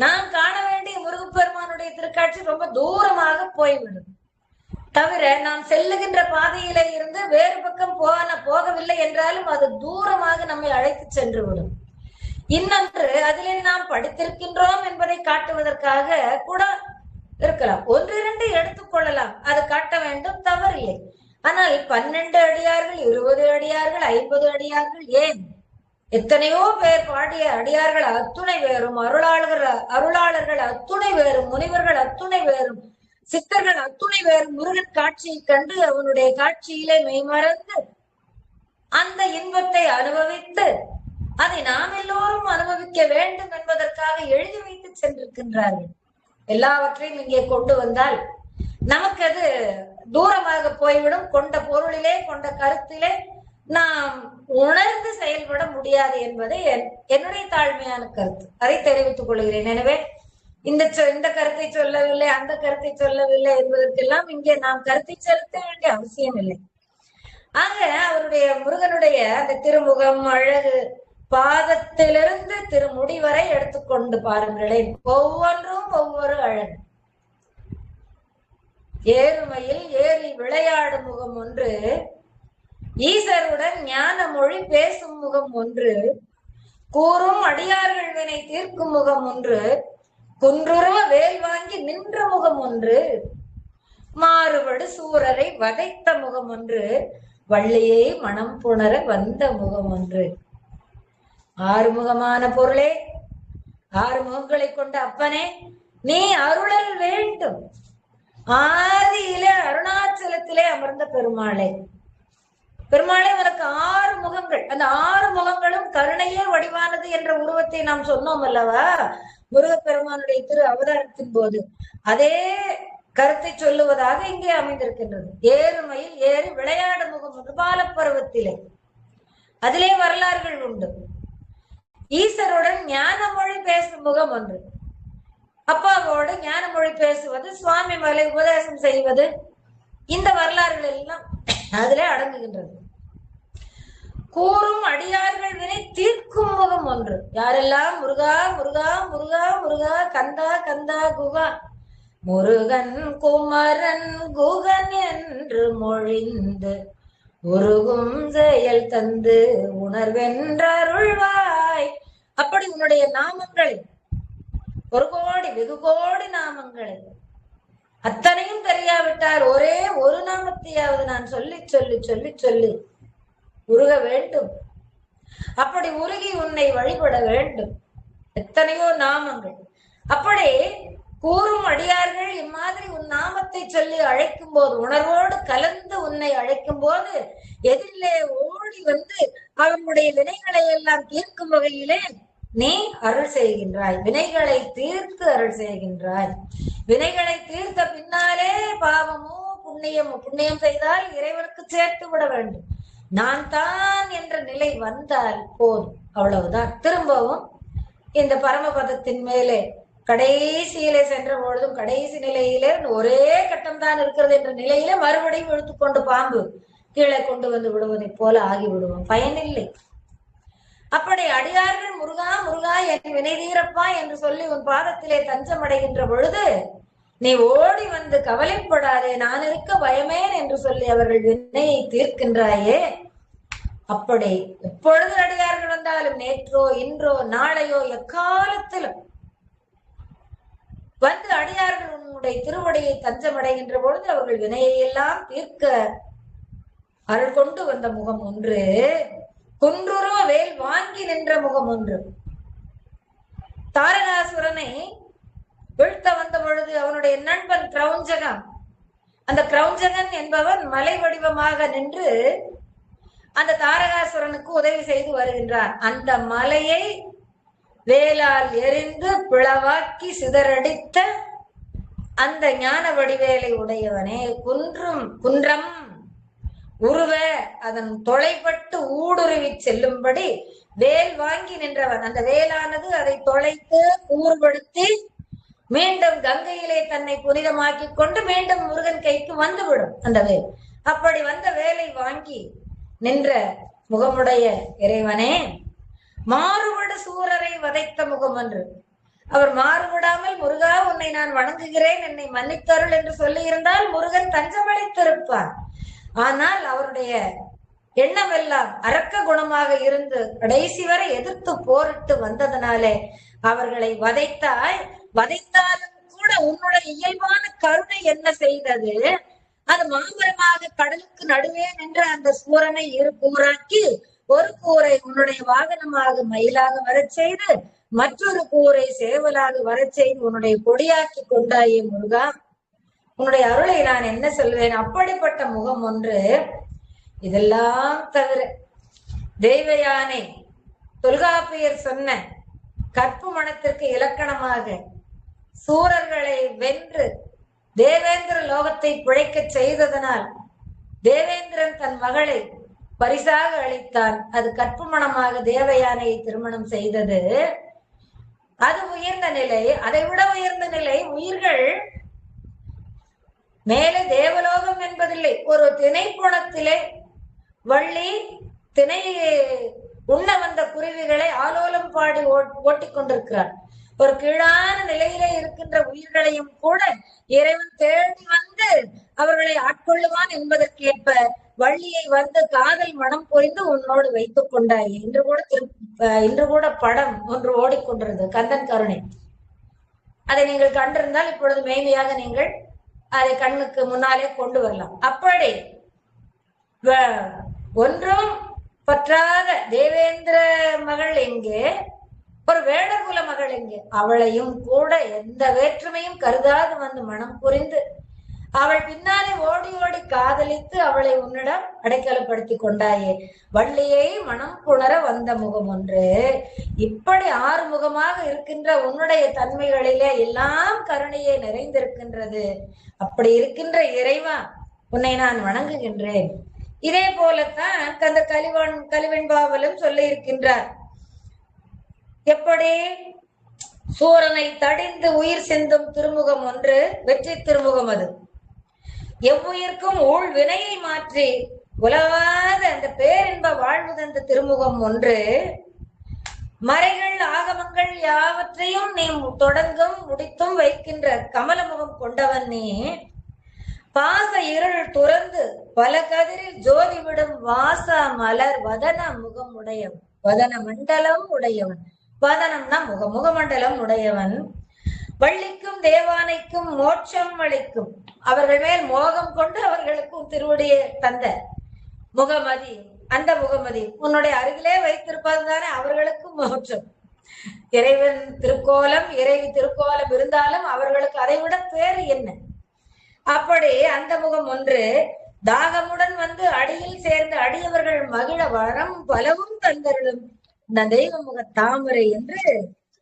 நாம் காண வேண்டிய முருகப்பெருமானுடைய திருக்காட்சி ரொம்ப தூரமாக போய்விடும். தவிர நாம் செல்லுகின்ற பாதையில இருந்து வேறு பக்கம் போகவில்லை என்றாலும் அது தூரமாக நம்மை அழைத்து சென்று விடும். இன்னொன்று, அதிலே நாம் படித்திருக்கின்றோம் என்பதை காட்டுவதற்காக கூட இருக்கலாம். 1-2 எடுத்துக்கொள்ளலாம், அது காட்ட வேண்டும், தவறில்லை. ஆனால் 12 அடியார்கள், 20 அடியார்கள், 50 அடியார்கள், ஏன் எத்தனையோ பேர் பாடிய அடியார்கள் அத்துணை பேரும், அருளாளர்கள் அத்துணை பேரும், முனிவர்கள் அத்துணை பேரும், சித்தர்கள் அத்துணை பேரும் முருகன் காட்சியை கண்டு அவனுடைய காட்சியிலே மெய்மறந்து அந்த இன்பத்தை அனுபவித்து அதை நாம் எல்லோரும் அனுபவிக்க வேண்டும் என்பதற்காக எழுதி வைத்து சென்றிருக்கின்றார்கள். எல்லாவற்றையும் இங்கே கொண்டு வந்தால் நமக்கு அது தூரமாக போய்விடும். கொண்ட பொருளிலே, கொண்ட கருத்திலே நாம் உணர்ந்து செயல்பட முடியாது என்பதை என்னுடைய தாழ்மையான கருத்து. அதை தெரிவித்துக் கொள்கிறேன். எனவே இந்த கருத்தை சொல்லவில்லை, அந்த கருத்தை சொல்லவில்லை என்பதற்கெல்லாம் இங்கே நாம் கருத்தை செலுத்த வேண்டிய அவசியம் இல்லை. ஆக அவருடைய முருகனுடைய அந்த திருமுகம் அழகு பாதத்திலிருந்து திருமுடி வரை எடுத்துக்கொண்டு பாருங்களேன். ஒவ்வொன்றும் ஒவ்வொரு அழகு. ஏறுமையில் ஏறி விளையாடும் முகம் ஒன்று, ஈசருடன் ஞான மொழி பேசும் முகம் ஒன்று, கூறும் அடியார்கள் வினை தீர்க்கும் முகம் ஒன்று, குன்றுருவ வேல் வாங்கி நின்ற முகம் ஒன்று, மாறுபடு சூரரை வதைத்த முகம் ஒன்று, வள்ளியை மனம் புணர வந்த முகம் ஒன்று. 6 முகமான பொருளே, 6 முகங்களை கொண்ட அப்பனே, நீ அருளல் வேண்டும். ஆதியிலே அருணாச்சலத்திலே அமர்ந்த பெருமாளே, பெருமாளே உனக்கு 6 முகங்கள். அந்த 6 முகங்களும் கருணையே வடிவானது என்ற உருவத்தை நாம் சொன்னோம் அல்லவா முருகப்பெருமானுடைய திரு அவதாரத்தின் போது. அதே கருத்தை சொல்லுவதாக இங்கே அமைந்திருக்கின்றது. ஏறுமையில் ஏறி விளையாடும் முகம் ஒன்று பாலப்பருவத்திலே, அதிலே வரலாறுகள் உண்டு. ஈசருடன் ஞான மொழி பேசும் முகம் ஒன்று, அப்பாவோடு ஞான மொழி பேசுவது, சுவாமி மலை உபதேசம் செய்வது, இந்த வரலாறுகள் எல்லாம் அதிலே அடங்குகின்றது. கூறும் அடியார்கள் வினை தீர்க்கும் முகம் ஒன்று. யாரெல்லாம் முருகா முருகா முருகா முருகா கந்தா கந்தா குகா முருகன் குமரன் குகன் என்று மொழிந்து உருகும் செயல் தந்து உணர்வென்றருள்வாய். அப்படி உன்னுடைய நாமங்களை, ஒரு கோடி வெகு கோடி நாமங்களை அத்தனையும் தெரியாவிட்டால் ஒரே ஒரு நாமத்தையாவது நான் சொல்லி சொல்லி சொல்லி சொல்லி உருக வேண்டும். அப்படி உருகி உன்னை வழிபட வேண்டும். எத்தனையோ நாமங்கள். அப்படி கூறும் அடியார்கள் இம்மாதிரி உன் நாமத்தை சொல்லி அழைக்கும் போது, உணர்வோடு கலந்து உன்னை அழைக்கும் போது, எதிரிலே ஓடி வந்து அவனுடைய வினைகளை எல்லாம் தீர்க்கும் வகையிலே நீ அருள் செய்கின்றாய். வினைகளை தீர்த்து அருள் செய்கின்றாய். வினைகளை தீர்த்த பின்னாலே பாவமோ புண்ணியமோ, புண்ணியம் செய்தால் இறைவனுக்கு சேர்த்து விட வேண்டும். நான் தான் என்ற நிலை வந்தால் போதும், அவ்வளவுதான். திரும்பவும் இந்த பரமபதத்தின் மேலே கடைசியிலே சென்ற பொழுதும் கடைசி நிலையிலே ஒரே கட்டம் தான் இருக்கிறது என்ற நிலையிலே மறுபடியும் இழுத்துக்கொண்டு பாம்பு கீழே கொண்டு வந்து விடுவதை போல ஆகிவிடுவோம். பயனில்லை. அப்படி அடியார்கள் முருகா முருகா என் வினை தீரப்பா என்று சொல்லி உன் பாதத்திலே தஞ்சம் அடைகின்ற பொழுது நீ ஓடி வந்து கவலைப்படாதே, நான் இருக்க பயமேன் என்று சொல்லி அவர்கள் வினையை தீர்க்கின்றாயே. அப்படி எப்பொழுது அடியார்கள் வந்தாலும், நேற்றோ இன்றோ நாளையோ எக்காலத்திலும் வந்து அடியார்கள் உன்னுடைய திருவடியை தஞ்சமடைகின்ற பொழுது அவர்கள் வினையை எல்லாம் தீர்க்க அருள் கொண்டு வந்த முகம் ஒன்று, குன்றுருவ வேல் வாங்கி நின்ற முகம் ஒன்று. தாரகாசுரனை வீழ்த்த வந்த பொழுது அவனுடைய நண்பன் கிரௌஞ்சகன், அந்த கிரௌஞ்சகன் என்பவன் மலை வடிவமாக நின்று அந்த தாரகாசுரனுக்கு உதவி செய்து வருகின்றான். அந்த மலையை வேலால் எரிந்து பிளவாக்கி சிதறடித்த அந்த ஞான வடிவேலை உடையவனே, குன்றம் உருவ அதன் தொலைப்பட்டு ஊடுருவி செல்லும்படி வேல் வாங்கி நின்றவன். அந்த வேலானது அதை தொலைத்து கூறுபடுத்தி மீண்டும் கங்கையிலே தன்னை புனிதமாக்கி கொண்டு மீண்டும் முருகன் கைக்கு வந்துவிடும் அந்த வேல். அப்படி வந்த வேலை வாங்கி நின்ற முகமுடைய இறைவனே, மாறுபடு சூரரை வதைத்த முகம் என்று. அவர் மாறுபடாமல் முருகா உன்னை நான் வணங்குகிறேன், என்னை மன்னித்தருள் என்று சொல்லி இருந்தால் முருகன் தஞ்சமளித்திருப்பார். ஆனால் அவருடைய எண்ணம் எல்லாம் அரக்க குணமாக இருந்து கடைசி வரை எதிர்த்து போரிட்டு வந்ததனாலே அவர்களை வதைத்தாய். வதைத்தாலும் கூட உன்னுடைய இயல்பான கருணை என்ன செய்தது? அது மாமரமாக கடலுக்கு நடுவே நின்ற அந்த சூரனை இரு கூறாக்கி, ஒரு கூரை உன்னுடைய வாகனமாக மயிலாக வரச் செய்து, மற்றொரு கூரை சேவலாக வரச் செய்து உன்னுடைய கொடியாக்கி கொண்டாயே முருகா. உன்னுடைய அருளை நான் என்ன சொல்வேன்? அப்படிப்பட்ட முகம் ஒன்று. இதெல்லாம் தவிர தெய்வ யானை தொல்காப்பியர் சொன்ன கற்பு மனத்திற்கு இலக்கணமாக சூரர்களை வென்று தேவேந்திர லோகத்தை பிழைக்க செய்ததனால் தேவேந்திரன் தன் மகளை பரிசாக அளித்தான். அது கற்பு மனமாக தேவயானையை திருமணம் செய்தது. அது உயர்ந்த நிலை. அதை விட உயர்ந்த நிலை உயிர்கள் மேலே தேவலோகம் என்பதில்லை. ஒரு திணைப்புணத்திலே வள்ளி திணையை உண்ண வந்த குருவிகளை ஆலோலம் பாடி ஓட்டிக் கொண்டிருக்கிறார். ஒரு கீழான நிலையிலே இருக்கின்ற உயிர்களையும் கூட இறைவன் தேடி வந்து அவர்களை ஆட்கொள்ளுவான் என்பதற்கேற்ப வள்ளியை வந்து காதல் மனம் புரிந்து உன்னோடு வைத்துக் கொண்டாய். இன்று கூட படம் ஒன்று ஓடிக்கொண்டிருந்தது, கந்தன் கருணை. அதை நீங்கள் கண்டிருந்தால் இப்பொழுது மெய்மையாக நீங்கள் அதை கண்ணுக்கு முன்னாலே கொண்டு வரலாம். அப்படி ஒன்றும் பற்றாத தேவேந்திர மகள் எங்கே, ஒரு வேடகுல மகள் எங்கே? அவளையும் கூட எந்த வேற்றுமையும் கருதாது வந்து மனம் புரிந்து அவள் பின்னாலே ஓடி ஓடி காதலித்து அவளை உன்னிடம் அடைக்கலப்படுத்தி கொண்டாயே. வள்ளியை மனம் புணர வந்த முகம் ஒன்று. இப்படி ஆறு முகமாக இருக்கின்ற உன்னுடைய தன்மைகளிலே எல்லாம் கருணையே நிறைந்திருக்கின்றது. அப்படி இருக்கின்ற இறைவா உன்னை நான் வணங்குகின்றேன். இதே போலத்தான் அந்த கலிவெண்பாவலும் சொல்லி இருக்கின்றார். எப்படி சூரனை தடிந்து உயிர் சிந்தும் திருமுகம் ஒன்று வெற்றி திருமுகம். அது எவ்வுயிர்க்கும் ஊழ் வினையை மாற்றி உலவாத அந்த பேரின்ப வாழ்வு தந்த திருமுகம் ஒன்று. மறைகள் ஆகமங்கள் யாவற்றையும் நீ தொடங்கும் முடித்தும் வைக்கின்ற கமலமுகம் கொண்டவன் நீ. பாச இருள் துறந்து பல கதிரில் ஜோதி விடும் வாச மலர் வதன முகம் உடையவன், வதன மண்டலம் உடையவன். வதனம்னா முகம், முகமண்டலம் உடையவன். வள்ளிக்கும் தேவானைக்கும் மோட்சம் அளிக்கும், அவர்கள் மேல் மோகம் கொண்டு அவர்களுக்கும் திருவடியை தந்த முகமதி, அந்த முகமதி உன்னுடைய அருகிலே வைத்திருப்பதுதானே அவர்களுக்கும் மோட்சம். இறைவன் திருக்கோலம், இறைவி திருக்கோலம் இருந்தாலும் அவர்களுக்கு அதை விட பேரு என்ன? அப்படி அந்த முகம் ஒன்று. தாகமுடன் வந்து அடியில் சேர்ந்த அடியவர்கள் மகிழ வரம் பலவும் தந்தருளும் இந்த தெய்வ முக தாமரை என்று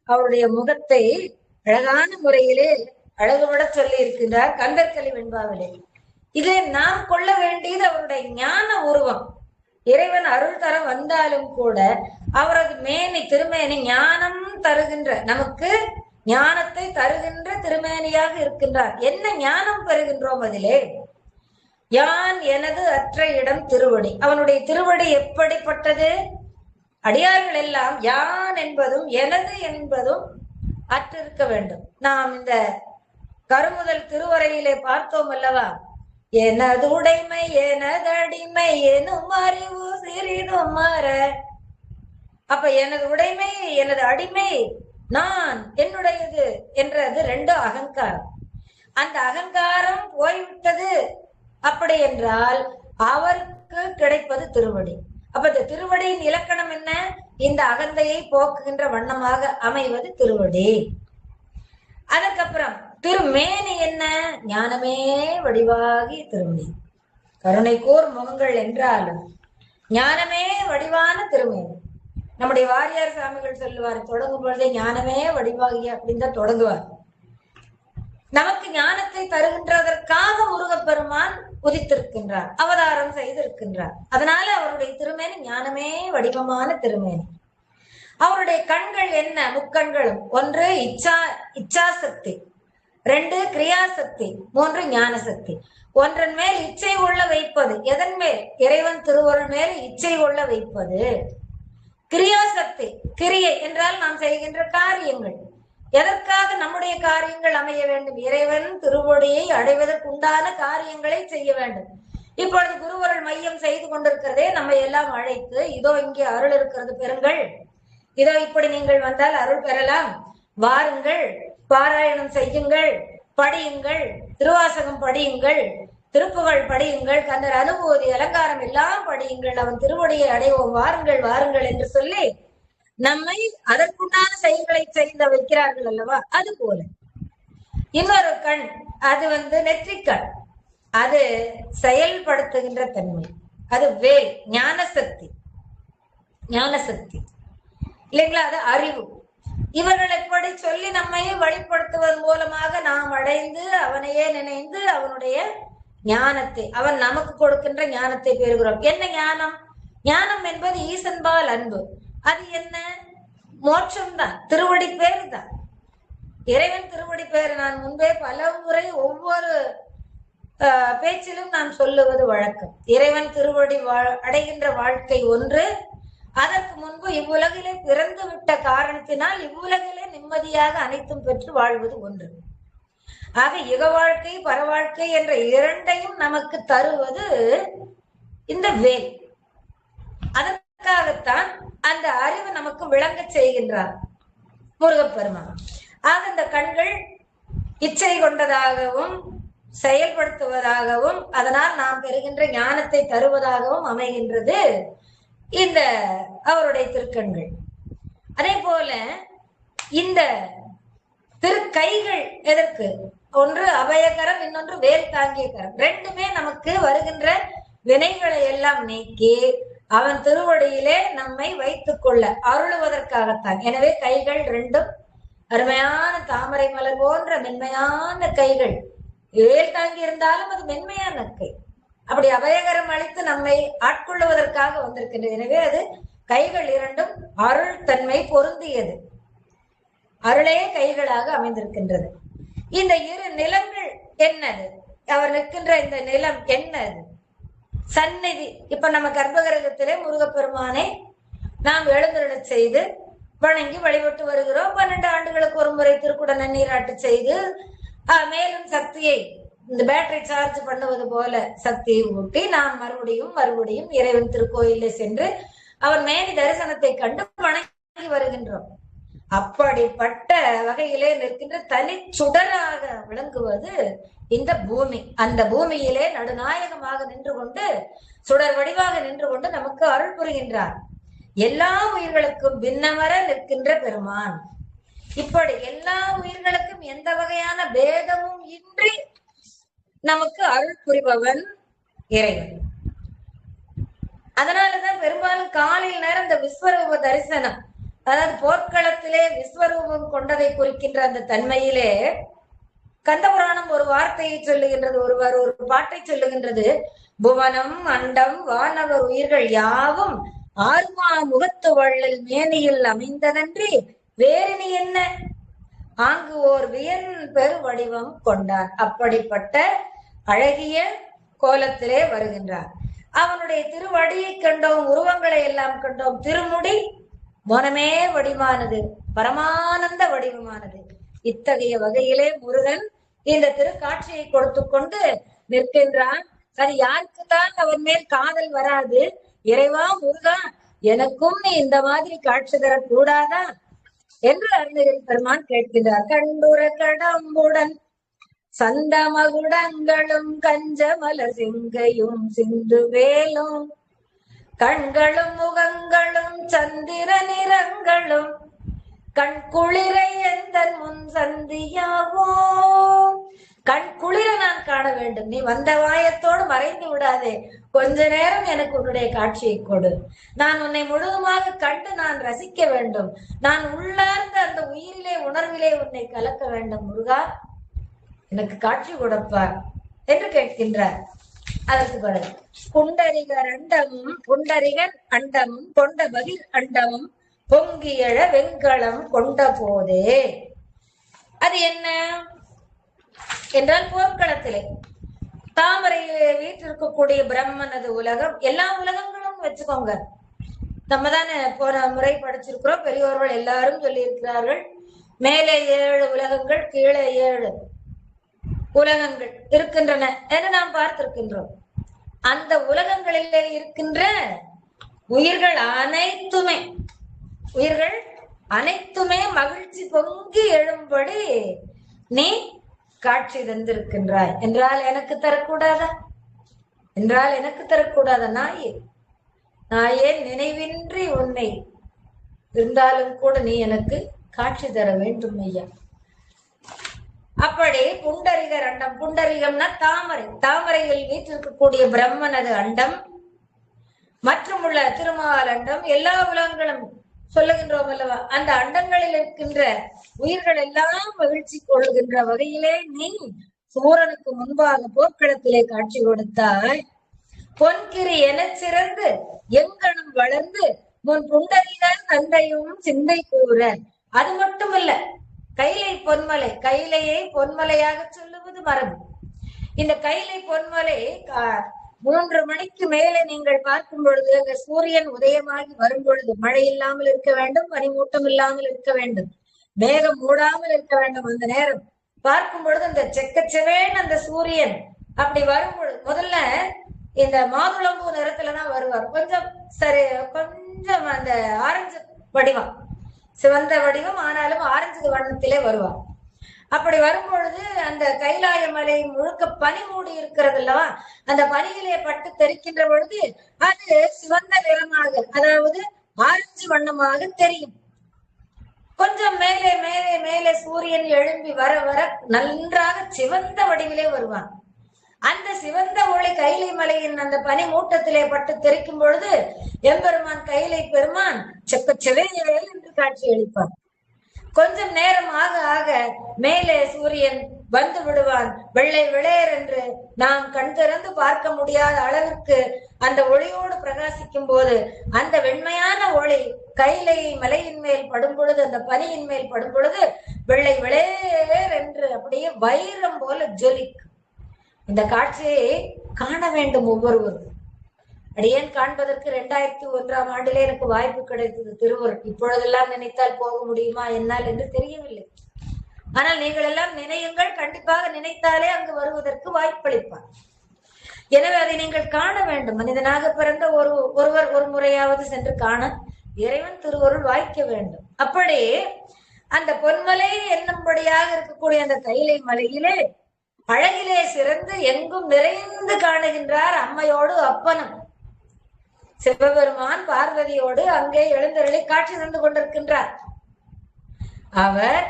அவருடைய முகத்தை அழகான முறையிலே அழகுபட சொல்லி இருக்கின்றார் கந்தர்கலி வெண்பாவிலே. இதை நாம் கொள்ள வேண்டியது அவருடைய ஞான உருவம். இறைவன் அருள் தர வந்தாலும் கூட அவரது மேனி திருமேனி ஞானம் தருகின்ற, நமக்கு ஞானத்தை தருகின்ற திருமேனியாக இருக்கின்றார். என்ன ஞானம் பெறுகின்றோம் அதிலே? யான் எனது அற்ற இடம் திருவடி. அவனுடைய திருவடி எப்படிப்பட்டது? அடியார்கள் எல்லாம் யான் என்பதும் எனது என்பதும் அற்றிருக்க வேண்டும். நாம் இந்த கருமுதல் திருவரையிலே பார்த்தோம் அல்லவா? எனது உடைமை எனது அடிமை எனும் அறிவு சிறிதும் மாற. அப்ப எனது உடைமை எனது அடிமை நான் என்னுடையது என்றது ரெண்டு அகங்காரம். அந்த அகங்காரம் போய்விட்டது அப்படி என்றால் அவருக்கு கிடைப்பது திருவடி. அப்ப இந்த திருவடியின் இலக்கணம் என்ன? இந்த அகந்தையை போக்குகின்ற வண்ணமாக அமைவது திருவடி. அதுக்கப்புறம் திருமேனி என்ன? ஞானமே வடிவாகி திருமேனி. கருணை கூர் முகங்கள் என்றாலும் ஞானமே வடிவான திருமேனி. நம்முடைய வாரியார் சாமிகள் சொல்லுவார், தொடங்கும் பொழுதே ஞானமே வடிவாகிய அப்படின்னு தான் தொடங்குவார். நமக்கு ஞானத்தை தருகின்றதற்காக முருகப்பெருமான் உதித்திருக்கின்றார், அவதாரம் செய்திருக்கின்றார். அதனால அவருடைய திருமேனி ஞானமே வடிவமான திருமேனி. அவருடைய கண்கள் என்ன? முக்கண்களும். ஒன்று இச்சாசக்தி, ரெண்டு கிரியாசக்தி, மூன்று ஞான சக்தி. ஒன்றன் மேல் இச்சை கொள்ள வைப்பது. எதன் மேல்? இறைவன் திருவருள் மேல் இச்சை கொள்ள வைப்பது. கிரியாசக்தி, கிரியை என்றால் நாம் செய்கின்ற காரியங்கள். எதற்காக நம்முடைய காரியங்கள் அமைய வேண்டும்? இறைவன் திருவடியை அடைவதற்குண்டான காரியங்களை செய்ய வேண்டும். இப்பொழுது குருவருள் மையம் செய்து கொண்டிருக்கிறதே நம்மை எல்லாம் அழைத்து, இதோ இங்கே அருள் இருக்கிறது பெறுங்கள், இதோ இப்படி நீங்கள் வந்தால் அருள் பெறலாம், வாருங்கள், பாராயணம் செய்யுங்கள், படியுங்கள், திருவாசகம் படியுங்கள், திருப்புகழ் படியுங்கள், கந்தர் அனுபூதி அலங்காரம் எல்லாம் படியுங்கள், அவன் திருவடியை அடைவோம், வாருங்கள் வாருங்கள் என்று சொல்லி நம்மை அதற்குண்டான செயல்களை செய்த வைக்கிறார்கள் அல்லவா? அது போல இன்னொரு கண், அது நெற்றிக்கண். அது செயல்படுத்துகின்ற தன்மை, அது வேல், ஞான சக்தி, ஞான சக்தி இல்லைங்களா? அது அறிவு. இவர்கள் எப்படி சொல்லி நம்மை வழிபடுத்துவதன் மூலமாக நாம் அடைந்து அவனையே நினைந்து அவனுடைய ஞானத்தை, அவன் நமக்கு கொடுக்கின்ற ஞானத்தை பெறுகிறோம். என்ன ஞானம்? ஞானம் என்பது ஈசன்பால் அன்பு. அது என்ன? மோட்சம்தான், திருவடி பேரு தான். இறைவன் திருவடி பேரு நான் முன்பே பல முறை ஒவ்வொரு பேச்சிலும் நான் சொல்லுவது வழக்கம். இறைவன் திருவடி அடைகின்ற வாழ்க்கை ஒன்று. அதற்கு முன்பு இவ்வுலகிலே பிறந்து விட்ட காரணத்தினால் இவ்வுலகிலே நிம்மதியாக அனைத்தும் பெற்று வாழ்வது ஒன்று. ஆக யுக வாழ்க்கை பர வாழ்க்கை என்ற இரண்டையும் நமக்கு தருவது இந்த வேல். அதற்காகத்தான் அந்த அறிவு நமக்கு விளங்க செய்கின்றார் முருகப்பெருமான். ஆக இந்த கண்கள் இச்சை கொண்டதாகவும் செயல்படுத்துவதாகவும் அதனால் நாம் பெறுகின்ற ஞானத்தை தருவதாகவும் அமைகின்றது இந்த அவருடைய திருக்கண்கள். அதே போல இந்த திருக்கைகள் எதற்கு? ஒன்று அபயகரம், இன்னொன்று வேல் தாங்கிய கரம். ரெண்டுமே நமக்கு வருகின்ற வினைகளை எல்லாம் நீக்கி அவன் திருவடியிலே நம்மை வைத்துக் கொள்ள அருளுவதற்காகத்தான். எனவே கைகள் ரெண்டும் அருமையான தாமரை மலர் போன்ற மென்மையான கைகள். வேல் தாங்கி இருந்தாலும் அது மென்மையான கை. அப்படி அபயகரம் அளித்து நம்மை ஆட்கொள்ளுவதற்காக வந்திருக்கின்றது. எனவே அது கைகள் இரண்டும் அருள் தன்மை பொருந்தியது, அருளே கைகளாக அமைந்திருக்கின்றது. இந்த இரு நிலங்கள் என்னது? அவர் நிற்கின்ற இந்த நிலம் என்னது? சந்நிதி. இப்ப நம்ம கர்ப்பகிரகத்திலே முருகப்பெருமானை நாம் எழுந்தருளச் செய்து வணங்கி வழிபட்டு வருகிறோம். 12 ஆண்டுகளுக்கு ஒரு முறை திருக்குட நன்னீராட்டு செய்து மேலும் சக்தியை இந்த பேட்டரி சார்ஜ் பண்ணுவது போல சக்தியை ஊட்டி நாம் மறுபடியும் இறைவன் திருக்கோயிலே சென்று அவன் மேனி தரிசனத்தை கண்டு வணங்கி வருகின்றோம். அப்படிப்பட்ட வகையிலே நிற்கின்ற தனி சுடராக விளங்குவது இந்த பூமி. அந்த பூமியிலே நடுநாயகமாக நின்று கொண்டு சுடர் வடிவாக நின்று கொண்டு நமக்கு அருள் புரிகின்றார். எல்லா உயிர்களுக்கும் பின்னமர நிற்கின்ற பெருமான். இப்படி எல்லா உயிர்களுக்கும் எந்த வகையான பேதமும் இன்றி நமக்கு அருள் புரிபவன் இறைவன். அதனாலதான் பெரும்பாலும் காலையில் நேரம் இந்த விஸ்வரூப தரிசனம், அதாவது போர்க்களத்திலே விஸ்வரூபம் கொண்டதை குறிக்கின்ற அந்த தன்மையிலே கந்தபுராணம் ஒரு வார்த்தையை சொல்லுகின்றது, ஒரு பாட்டை சொல்லுகின்றது. புவனம் அண்டம் வானவர் உயிர்கள் யாவும் ஆர்மா முகத்து வள்ளல் மேனியில் அமைந்ததன்றி வேறு நீ என்ன ஆங்கு ஓர் வியன் பெரு வடிவம் கொண்டான். அப்படிப்பட்ட அழகிய கோலத்திலே வருகின்றார். அவனுடைய திருவடியை கண்டோம், உருவங்களை எல்லாம் கண்டோம். திருமுடி மனமே வடிவானது, பரமானந்த வடிவமானது. இத்தகைய வகையிலே முருகன் இந்த திருக்காட்சியை கொடுத்து கொண்டு நிற்கின்றான். அது யாருக்குத்தான் அவன் மேல் காதல் வராது? இறைவா முருகா, எனக்கும் நீ இந்த மாதிரி காட்சி தரக்கூடாதா என்று அருணகிரி பெருமான் கேட்கின்றார். கண்டுர கடம்புடன் சந்தமகுடங்களும் கஞ்சமல சிங்கையும் சிந்து வேலும் கண்களும் முகங்களும் சந்திர நிறங்களும் கண் குளிரை எந்த முன் சந்தியாவோ. கண் குளிர நான் காண வேண்டும். நீ வந்த வாயத்தோடு மறைந்து விடாதே. கொஞ்ச நேரம் எனக்கு உன்னுடைய காட்சியை கொடு. நான் உன்னை முழுவதுமாக கண்டு நான் ரசிக்க வேண்டும். நான் உள்ளார்ந்த அந்த உயிரிலே உணர்விலே உன்னை கலக்க வேண்டும். முருகா, எனக்கு காட்சி கொடுப்பார் என்று கேட்கின்றார். அதற்கு பிறகு புண்டரிகர் அண்டமும் புண்டரிகன் அண்டமும் கொண்ட பகிர் அண்டமும் பொங்கியழ வெண்கலம் கொண்ட போதே. அது என்ன என்றால் போர்க்களத்திலே தாமரையிலே வீட்டிற்கக்கூடிய பிரம்மனது உலகம், எல்லா உலகங்களும் வச்சுக்கோங்க. நம்ம தானே போன முறை படிச்சிருக்கிறோம். பெரியோர்கள் எல்லாரும் சொல்லி இருக்கிறார்கள், மேலே 7 உலகங்கள், கீழே 7 உலகங்கள் இருக்கின்றன என்று நாம் பார்த்திருக்கின்றோம். அந்த உலகங்களிலே இருக்கின்ற உயிர்கள் அனைத்துமே மகிழ்ச்சி பொங்கி எழும்படி நீ காட்சி தந்திருக்கின்றாய் என்றால் எனக்கு தரக்கூடாதா? நாயே நினைவின்றி உன்னை இருந்தாலும் கூட நீ எனக்கு காட்சி தர வேண்டும் ஐயா. அப்படி புண்டரிகர் அண்டம், புண்டரிகம்னா தாமரை, தாமரையில் வீட்டிற்கக்கூடிய பிரம்மனது அண்டம் மற்றும் உள்ள திருமால் அண்டம், எல்லா உலகங்களும் சொல்லுகின்றோம் அல்லவா, அந்த அண்டங்களில் இருக்கின்ற உயிர்கள் எல்லாம் மகிழ்ச்சி கொள்கின்ற வகையிலே நீ சூரனுக்கு முன்பாக போர்க்களத்திலே காட்சி கொடுத்தாய். பொன்கிரி என சிறந்து எங்கனும் வளர்ந்து முன் புண்டரிகர் தந்தையும் சிந்தை கூற. அது மட்டுமல்ல, கைலை பொன்மலை, கைலையை பொன்மலையாக சொல்லுவது மரபு. இந்த கைலை பொன்மலை 3 மணிக்கு மேலே நீங்கள் பார்க்கும் பொழுது அங்க சூரியன் உதயமாகி வரும் பொழுது மழை இல்லாமல் இருக்க வேண்டும், பனிமூட்டம் இல்லாமல் இருக்க வேண்டும், மேகம் மூடாமல் இருக்க வேண்டும். அந்த நேரம் பார்க்கும் பொழுது அந்த செக்கச்செவேன் அந்த சூரியன் அப்படி வரும் பொழுது, முதல்ல இந்த மாதுளம்பூ நிறத்துலதான் வருவார். கொஞ்சம் அந்த ஆரஞ்சு வடிவம், சிவந்த வடிவம் ஆனாலும் ஆரஞ்சு வண்ணத்திலே வருவார். அப்படி வரும்பொழுது அந்த கைலாய மலை முழுக்க பனி மூடி இருக்கிறது அல்லவா, அந்த பனியிலே பட்டு தெரிக்கின்ற பொழுது அது சிவந்த நிறமாக, அதாவது ஆரஞ்சு வண்ணமாக தெரியும். கொஞ்சம் மேலே மேலே மேலே சூரியன் எழும்பி வர வர நன்றாக சிவந்த வடிவிலே வருவான். அந்த சிவந்த ஒளி கைலை மலையின் அந்த பனி மூட்டத்திலே பட்டு தெரிக்கும் பொழுது எம்பெருமான் கைலை பெருமான் செக்கச்செவேல் என்று காட்சி அளிப்பார். கொஞ்சம் நேரம் ஆக ஆக மேலே சூரியன் வந்து விடுவான். வெள்ளை விளையர் என்று நாம் கண் திறந்து பார்க்க முடியாத அளவிற்கு அந்த ஒளியோடு பிரகாசிக்கும் போது அந்த வெண்மையான ஒளி கைலை மலையின் மேல் படும் பொழுது, அந்த பனியின் மேல் படும் பொழுது வெள்ளை விளையர் என்று அப்படியே வைரம் போல ஜொலிக்கும். இந்த காட்சியை காண வேண்டும் ஒவ்வொருவரும். அடியேன் காண்பதற்கு 2001ஆம் ஆண்டிலே எனக்கு வாய்ப்பு கிடைத்தது திருவருள். இப்பொழுதெல்லாம் நினைத்தால் போக முடியுமா என்னால் என்று தெரியவில்லை. ஆனால் நீங்கள் எல்லாம் நினையுங்கள், கண்டிப்பாக நினைத்தாலே அங்கு வருவதற்கு வாய்ப்பளிப்பார். எனவே அதை நீங்கள் காண வேண்டும். மனிதனாக பிறந்த ஒருவர் ஒரு முறையாவது சென்று காண இறைவன் திருவருள் வாய்க்க வேண்டும். அப்படி அந்த பொன்மலை என்னும்படியாக இருக்கக்கூடிய அந்த கைலை மலையிலே அழகிலே சிறந்து எங்கும் நிறைந்து காணுகின்றார் அம்மையோடு அப்பனும். சிவபெருமான் பார்வதியோடு அங்கே எழுந்தருளி காட்சி தந்து கொண்டிருக்கின்றார். அவர்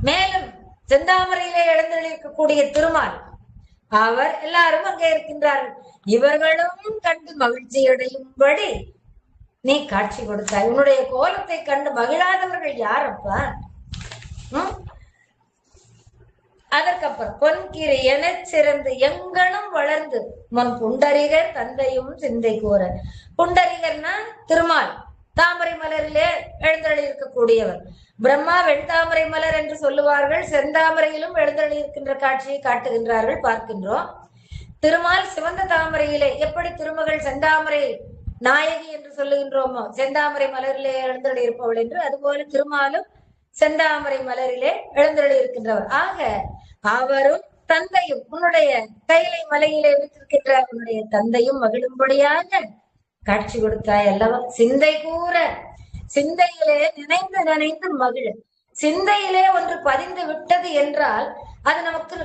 மேலும் செந்தாமரையிலே எழுந்தருளி இருக்கக்கூடிய திருமால், அவர் எல்லாரும் அங்கே இருக்கின்றார்கள். இவர்களும் கண்டு மகிழ்ச்சி அடையும்படி நீ காட்சி கொடுத்தாய். உன்னுடைய கோலத்தை கண்டு மகிழாதவர்கள் யாரப்பா? அதற்கப்புறம் பொன்கிரி என சிறந்து எங்கனும் வளர்ந்து முன் புண்டரிகர் தந்தையும் சிந்தை கூற. புண்டரிகர்னா திருமால், தாமரை மலரிலே எழுந்தருளி இருக்கக்கூடியவர். பிரம்மா வெண்தாமரை மலர் என்று சொல்லுவார்கள். செந்தாமரையிலும் எழுந்தருளி இருக்கின்ற காட்சியை காட்டுகின்றார்கள், பார்க்கின்றோம். திருமால் சிவந்த தாமரையிலே, எப்படி திருமகள் செந்தாமரை நாயகி என்று சொல்லுகின்றோமோ, செந்தாமரை மலரிலே எழுந்தருளி இருப்பவள் என்று, அதுபோல திருமாலும் செந்தாமரை மலரிலே எழுந்தருளி இருக்கின்றவர். ஆக அவரும் தந்தையும், உன்னுடைய கைலை மலையிலே வைத்திருக்கின்ற உன்னுடைய தந்தையும் மகிழும்படியாக காட்சி கொடுத்தாய் அல்லவா? சிந்தை கூற, சிந்தையிலே நினைந்து நினைந்து மகிழ. சிந்தையிலே ஒன்று பதிந்து விட்டது என்றால் அது நமக்கு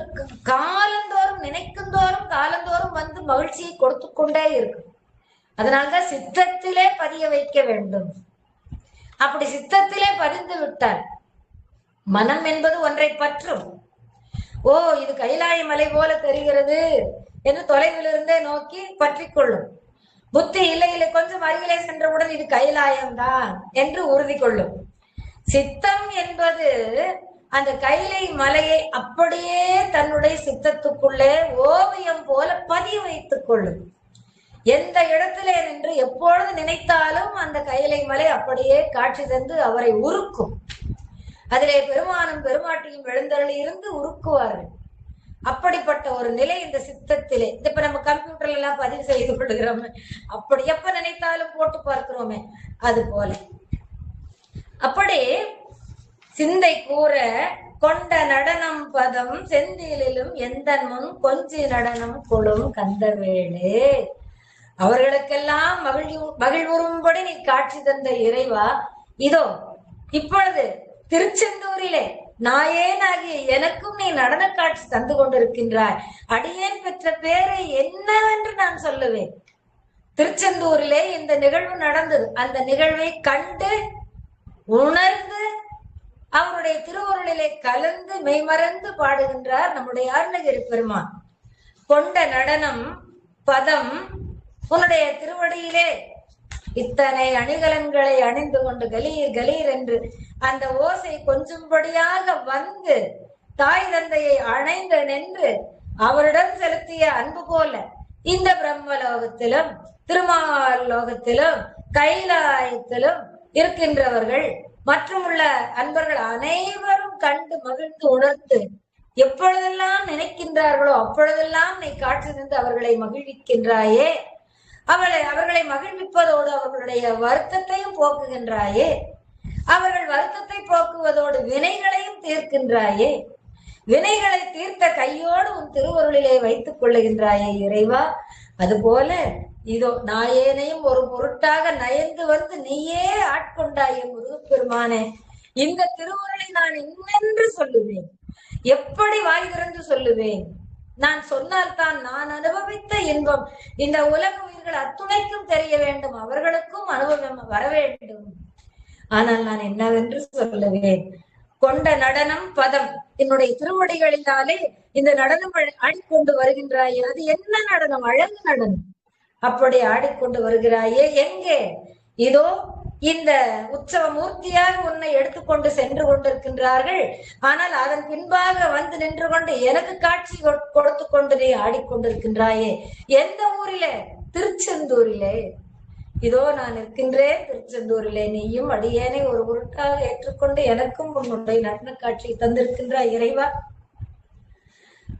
காலந்தோறும் நினைக்கும் தோறும் காலந்தோறும் வந்து மகிழ்ச்சியை கொடுத்து கொண்டே இருக்கும். அதனால்தான் சித்தத்திலே பதிய வைக்க வேண்டும். அப்படி சித்தத்திலே பதிந்து விட்டால் மனம் என்பது ஒன்றை பற்றும். ஓ, இது கைலாய மலை போல தெரிகிறது என்று தொலைவிலிருந்தே நோக்கி பற்றி கொள்ளும். புத்தி இல்லை இல்லை கொஞ்சம் அருகிலே சென்றவுடன் இது கைலாயம்தான் என்று உறுதி கொள்ளும். சித்தம் என்பது அந்த கைலை மலையை அப்படியே தன்னுடைய சித்தத்துக்குள்ளே ஓவியம் போல பதிய வைத்துக் கொள்ளும். எந்த இடத்திலே நின்று எப்பொழுது நினைத்தாலும் அந்த கைலை மலை அப்படியே காட்சி தந்து அவரை உருக்கும். அதிலே பெருமானும் பெருமாட்டியும் எழுந்தருளி இருந்து உருக்குவார்கள். அப்படிப்பட்ட ஒரு நிலை இந்த சித்தத்திலே. இப்ப நம்ம கம்ப்யூட்டர்ல எல்லாம் பதிவு செய்து கொள்ளுகிறோமே, அப்படி எப்ப நினைத்தாலும் போட்டு பார்க்கிறோமே, அது போல அப்படி சிந்தை கூற கொண்ட நடனம் பதம் செந்திலும் எந்த முன் கொஞ்சி நடனம் கொடும் கந்தவேளே. அவர்களுக்கெல்லாம் மகிழ்வுறும்படி நீ காட்சி தந்த இறைவா, இதோ இப்பொழுது திருச்செந்தூரிலே நாயேனாகிய எனக்கும் நீ நடன காட்சி தந்து கொண்டிருக்கின்றாய். அடியேன் பெற்ற பேரை என்னவென்று நான் சொல்லுவேன்? திருச்செந்தூரிலே இந்த நிகழ்வு நடந்தது. அந்த நிகழ்வை கண்டு உணர்ந்து அவருடைய திருவருளிலே கலந்து மெய்மறந்து பாடுகின்றார் நம்முடைய அருணகிரி பெருமான். கொண்ட நடனம் பதம், உன்னுடைய திருவடியிலே இத்தனை அணிகலன்களை அணிந்து கொண்டு கலீர் கலீர் என்று அந்த ஓசை கொஞ்சும்படியாக வந்து தாய் தந்தையை அணைந்து நின்று அவரிடம் செலுத்திய அன்பு போல இந்த பிரம்மலோகத்திலும் திருமால் லோகத்திலும் கைலாயத்திலும் இருக்கின்றவர்கள் மற்றும் உள்ள அன்பர்கள் அனைவரும் கண்டு மகிழ்ந்து உணர்த்து எப்பொழுதெல்லாம் நினைக்கின்றார்களோ அப்பொழுதெல்லாம் நீ காட்சி தந்து அவர்களை மகிழ்விக்கின்றாயே. அவர்களை மகிழ்விப்பதோடு அவர்களுடைய வருத்தத்தையும் போக்குகின்றாயே. அவர்கள் வருத்தத்தை போக்குவதோடு வினைகளையும் தீர்க்கின்றாயே. வினைகளை தீர்த்த கையோடு உன் திருவருளிலே வைத்துக் கொள்ளுகின்றாயே இறைவா. அதுபோல இதோ நாயேனையும் ஒரு பொருட்டாக நயந்து வந்து நீயே ஆட்கொண்டாயே முருகப்பெருமானே. இந்த திருவருளை நான் இன்னென்று சொல்லுவேன், எப்படி வாய் திறந்து சொல்லுவேன்? நான் சொன்னால்தான் நான் அனுபவித்த இன்பம் இந்த உலக உயிர்கள் அத்துணைக்கும் தெரிய வேண்டும், அவர்களுக்கும் அனுபவம் வர வேண்டும். ஆனால் நான் என்னவென்று சொல்லுவேன்? கொண்ட நடனம் பதம், என்னுடைய திருவடிகளினாலே இந்த நடனம் ஆடிக்கொண்டு வருகின்றாயே. அது என்ன நடனம்? அழகு நடனம். அப்படி ஆடிக்கொண்டு வருகிறாயே. எங்கே? இதோ இந்த உற்சவ மூர்த்தியாக உன்னை எடுத்துக்கொண்டு சென்று கொண்டிருக்கின்றார்கள். ஆனால் அதன் பின்பாக வந்து நின்று கொண்டு எனக்கு காட்சி கொடுத்து கொண்டு நீ ஆடிக்கொண்டிருக்கின்றாயே. எந்த ஊரிலே? திருச்செந்தூரிலே. இதோ நான் இருக்கின்றேன் திருச்செந்தூரிலே. நீயும் அடியேனை ஒரு பொருட்டாக ஏற்றுக்கொண்டு எனக்கும் உன்னுடைய நடன காட்சியை தந்திருக்கின்றாய் இறைவா.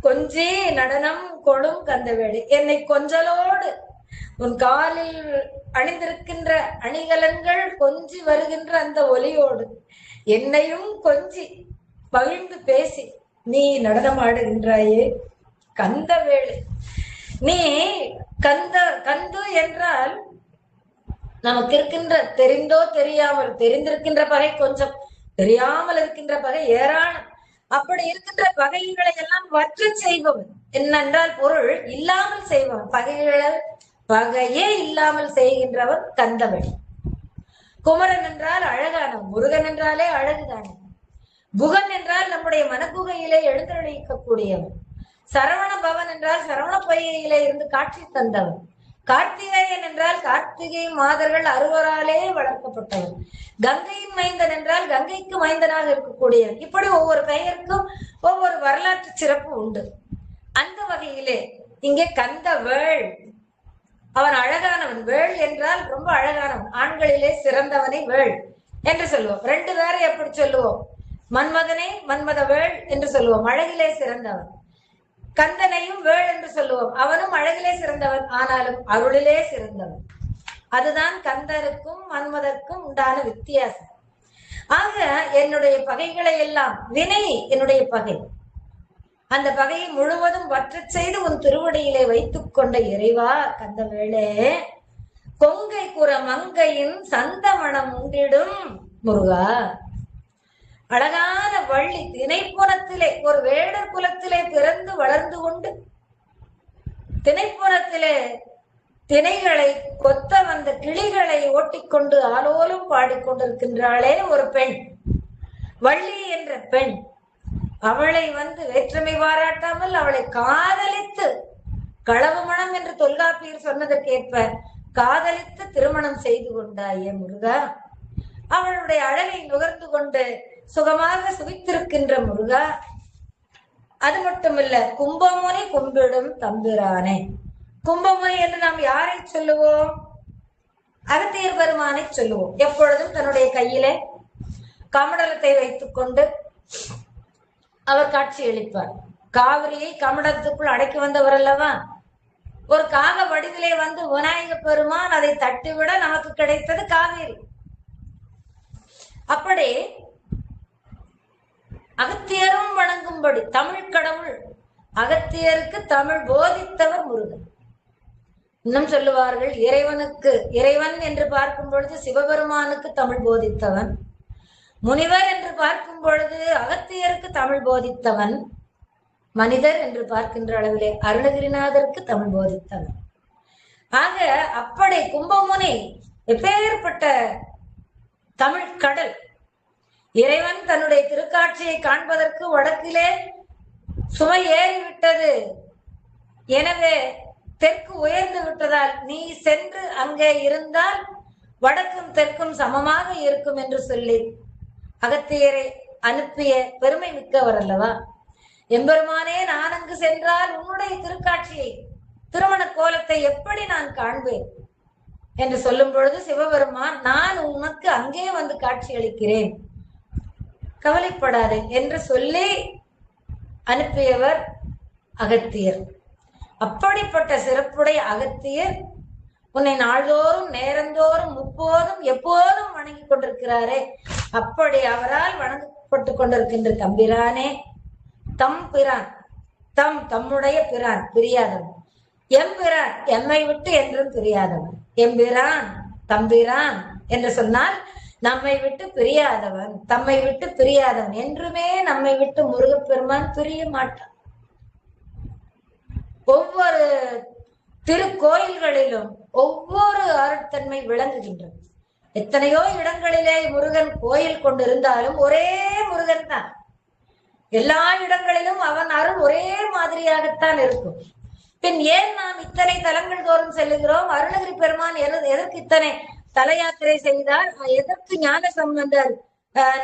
கொஞ்சே நடனம் கொடும் கந்தவேடு, என்னை கொஞ்சலோடு உன் காலில் அணிந்திருக்கின்ற அணிகலன்கள் கொஞ்சி வருகின்ற அந்த ஒலியோடு என்னையும் கொஞ்சி பகிர்ந்து பேசி நீ நடனமாடுகின்றாயே கந்த வேளை. நீ கந்து என்றால் நமக்கு இருக்கின்ற தெரிந்தோ தெரியாமல், தெரிந்திருக்கின்ற பகை கொஞ்சம், தெரியாமல் இருக்கின்ற பகை ஏராளம். அப்படி இருக்கின்ற பகைகளை எல்லாம் வற்ற செய்பவன் என்னென்றால் பொருள் இல்லாமல் செய்பவன், பகையே இல்லாமல் செய்கின்றவன் கந்தவன். குமரன் என்றால் அழகானவன், முருகன் என்றாலே அழகுதானே. குகன் என்றால் நம்முடைய மனக்குகையிலே எழுந்தருளிக்கக்கூடியவன். சரவண பவன் என்றால் சரவண பொய்கையிலே இருந்து காட்சி தந்தவன். கார்த்திகேயன் என்றால் கார்த்திகை மாதர்கள் அறுவராலே வளர்க்கப்பட்டவன். கங்கையின் மைந்தன் என்றால் கங்கைக்கு மைந்தனாக இருக்கக்கூடியவன். இப்படி ஒவ்வொரு பெயருக்கும் ஒவ்வொரு வரலாற்று சிறப்பு உண்டு. அந்த வகையிலே இங்கே கந்த வேள், அவன் அழகானவன். வேள் என்றால் ரொம்ப அழகானவன், ஆண்களிலே சிறந்தவனை வேள் என்று சொல்லுவோம். ரெண்டு பேரை எப்படி சொல்லுவோம்? மன்மதனை மன்மத வேள் என்று சொல்லுவோம், அழகிலே சிறந்தவன். கந்தனையும் வேள் என்று சொல்லுவோம், அவனும் அழகிலே சிறந்தவன், ஆனாலும் அருளிலே சிறந்தவன். அதுதான் கந்தனுக்கும் மன்மதற்கும் உண்டான வித்தியாசம். ஆக என்னுடைய பகைகளை எல்லாம், வினை என்னுடைய பகை, அந்த பகையை முழுவதும் வற்றச் செய்து உன் திருவடியிலே வைத்துக் கொண்ட இறைவா கந்த வேளே, கொங்கை குற மங்கையின் சந்தமணம் உண்டிடும் முருகா. அழகான வள்ளி திணைப்புறத்திலே, ஒரு வேடர் குலத்திலே பிறந்து வளர்ந்து கொண்டு திணைப்புறத்திலே திணைகளை கொத்த வந்த கிளிகளை ஓட்டிக்கொண்டு ஆலோலம் பாடிக்கொண்டிருக்கின்றாளே ஒரு பெண், வள்ளி என்ற பெண். அவளை வேற்றுமை பாராட்டாமல் அவளை காதலித்து, களவு மணம் என்று தொல்காப்பியர் சொன்னதற்கேற்ப காதலித்து திருமணம் செய்து கொண்டாயே முருகா. அவளுடைய அழகை நுகர்ந்து கொண்டு சுகமாக சுகித்திருக்கின்ற முருகா. அது மட்டுமில்ல, கும்பமுனி கும்பிடும் தம்பிரானே. கும்பமுனி என்று நாம் யாரை சொல்லுவோம்? அகத்தியர் பெருமானை சொல்லுவோம். எப்பொழுதும் தன்னுடைய கையிலே கமண்டலத்தை வைத்துக் கொண்டு அவர் காட்சி அளிப்பார். காவிரியை கமண்டலத்துக்குள் அடக்கி வந்தவர் அல்லவா. ஒரு காக வடிவிலே விநாயக பெருமான் அதை தட்டிவிட நமக்கு கிடைத்தது காவிரி. அப்படி அகத்தியரும் வணங்கும்படி தமிழ் கடவுள், அகத்தியருக்கு தமிழ் போதித்தவர் முருகன். இன்னும் சொல்லுவார்கள், இறைவன் என்று பார்க்கும் பொழுது சிவபெருமானுக்கு தமிழ் போதித்தவன், முனிவர் என்று பார்க்கும் பொழுது அகத்தியருக்கு தமிழ் போதித்தவன், மனிதர் என்று பார்க்கின்ற அளவிலே அருணகிரிநாதருக்கு தமிழ் போதித்தவன். ஆக அப்படி கும்பமுனி எப்பேற்பட்ட தமிழ் கடல். இறைவன் தன்னுடைய திருக்காட்சியை காண்பதற்கு வடக்கிலே சுமை ஏறிவிட்டது, எனவே தெற்கு உயர்ந்து விட்டதால் நீ சென்று அங்கே இருந்தால் வடக்கும் தெற்கும் சமமாக இருக்கும் என்று சொல்லி அகத்தியரை அனுப்பிய பெருமை மிக்கவர் அல்லவா. எம்பெருமானே, நான் அங்கு சென்றால் உன்னுடைய திருக்காட்சியை, திருமண கோலத்தை எப்படி நான் காண்பேன் என்று சொல்லும் பொழுது சிவபெருமான், நான் உனக்கு அங்கே காட்சி அளிக்கிறேன், கவலைப்படாதே என்று சொல்லி அனுப்பியவர் அகத்தியர். அப்படிப்பட்ட சிறப்புடைய அகத்தியர் உன்னை நாள்தோறும் நேரந்தோறும் முப்போதும் எப்போதும் வணங்கி கொண்டிருக்கிறாரே. அப்படி அவரால் வணங்கப்பட்டு கொண்டிருக்கின்ற தம்பிரானே, தம்பிரான், தம்முடைய பிரான், பிரியாதவன். எம்பிரான், எம்மை விட்டு என்றும் பிரியாதவன். எம்பிரான் தம்பிரான் என்று சொன்னால் நம்மை விட்டு பிரியாதவன், தம்மை விட்டு பிரியாதவன். என்றுமே நம்மை விட்டு முருகப்பெருமான் பிரிய மாட்டான். ஒவ்வொரு திருக்கோயில்களிலும் ஒவ்வொரு அருட்தன்மை விளங்குகின்றது. எத்தனையோ இடங்களிலே முருகன் கோயில் கொண்டிருந்தாலும் ஒரே முருகன் தான். எல்லா இடங்களிலும் அவன் அருள் ஒரே மாதிரியாகத்தான் இருக்கும். பின் ஏன் நாம் இத்தனை தலங்கள் தோறும் செல்லுகிறோம்? அருணகிரி பெருமான் எதற்கு இத்தனை தல யாத்திரை செய்தார்? எதற்கு ஞான சம்பந்தர்,